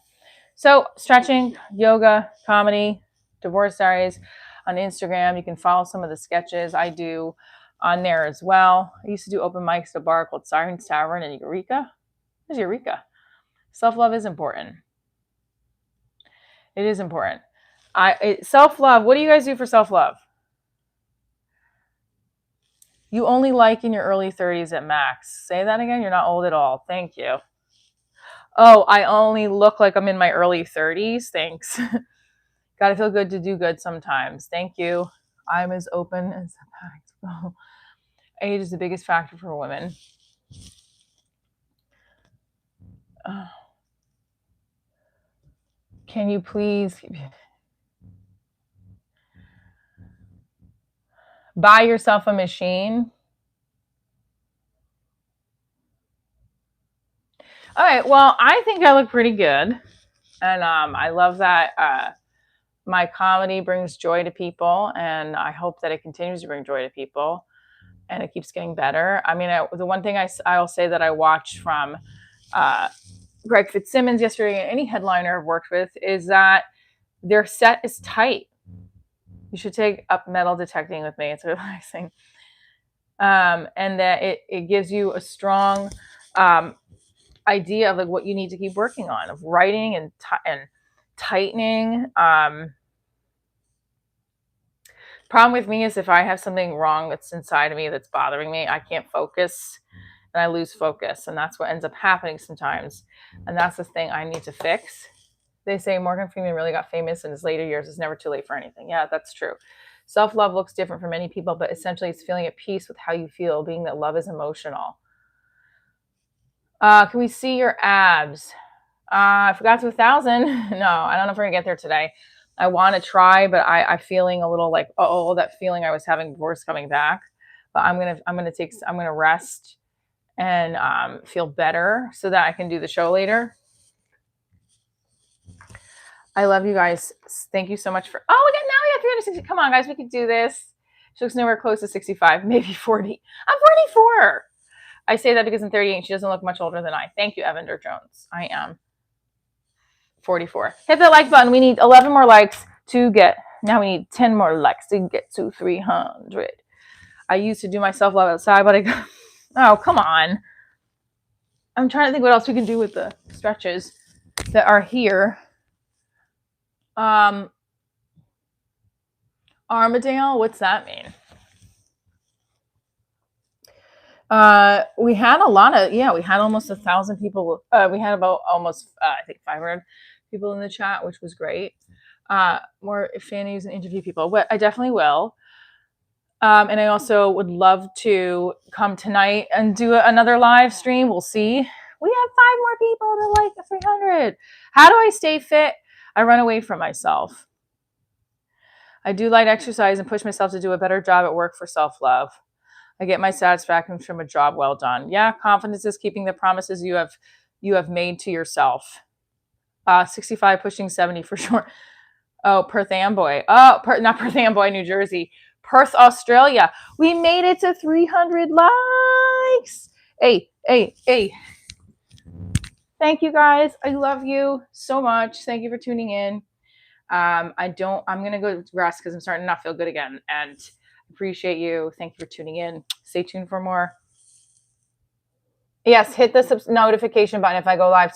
So stretching, yoga, comedy, Divorce Diaries on Instagram. You can follow some of the sketches I do on there as well. I used to do open mics at a bar called Sirens Tavern in Eureka. Where's Eureka? Self-love is important. It is important. Self-love. What do you guys do for self-love? You only like in your early 30s at max. Say that again. You're not old at all. Thank you. Oh, I only look like I'm in my early 30s. Thanks. Gotta feel good to do good sometimes. Thank you. I'm as open as well. Age is the biggest factor for women. Can you please buy yourself a machine? All right. Well, I think I look pretty good. And I love that my comedy brings joy to people. And I hope that it continues to bring joy to people. And it keeps getting better. I mean, the one thing I'll say that I watched from Greg Fitzsimmons yesterday, and any headliner I've worked with, is that their set is tight. You should take up metal detecting with me. It's relaxing. And that it gives you a strong idea of like what you need to keep working on, of writing and tightening. Problem with me is if I have something wrong that's inside of me that's bothering me, I can't focus and I lose focus. And that's what ends up happening sometimes. And that's the thing I need to fix. They say Morgan Freeman really got famous in his later years. It's never too late for anything. Yeah, that's true. Self-love looks different for many people, but essentially it's feeling at peace with how you feel, being that love is emotional. Can we see your abs? I forgot to 1,000. No, I don't know if we're gonna get there today. I want to try, but I'm feeling a little like, oh, that feeling I was having before is coming back. But I'm gonna rest and feel better so that I can do the show later. I love you guys. Thank you so much for. Oh, we got 360. Come on, guys, we can do this. She looks nowhere close to 65, maybe 40. I'm 44. I say that because I'm 38 and she doesn't look much older than I. Thank you, Evander Jones. I am 44. Hit the like button. We need 11 more likes to get. Now we need 10 more likes to get to 300. I used to do my self-love outside, but oh, come on. I'm trying to think what else we can do with the stretches that are here. Armadale, what's that mean? We had a lot of, we had almost 1,000 people. We had about almost, I think 500 people in the chat, which was great. More fannies and interview people. But I definitely will. And I also would love to come tonight and do another live stream. We'll see. We have 5 more people to like 300. How do I stay fit? I run away from myself. I do light exercise and push myself to do a better job at work for self-love. I get my satisfaction from a job well done. Yeah, confidence is keeping the promises you have made to yourself. 65 pushing 70 for sure. Oh, Perth Amboy. Oh, not Perth Amboy, New Jersey. Perth, Australia. We made it to 300 likes. Hey. Thank you guys. I love you so much. Thank you for tuning in. I'm going to go rest because I'm starting to not feel good again. And appreciate you. Thank you for tuning in. Stay tuned for more. Yes, hit the notification button if I go live.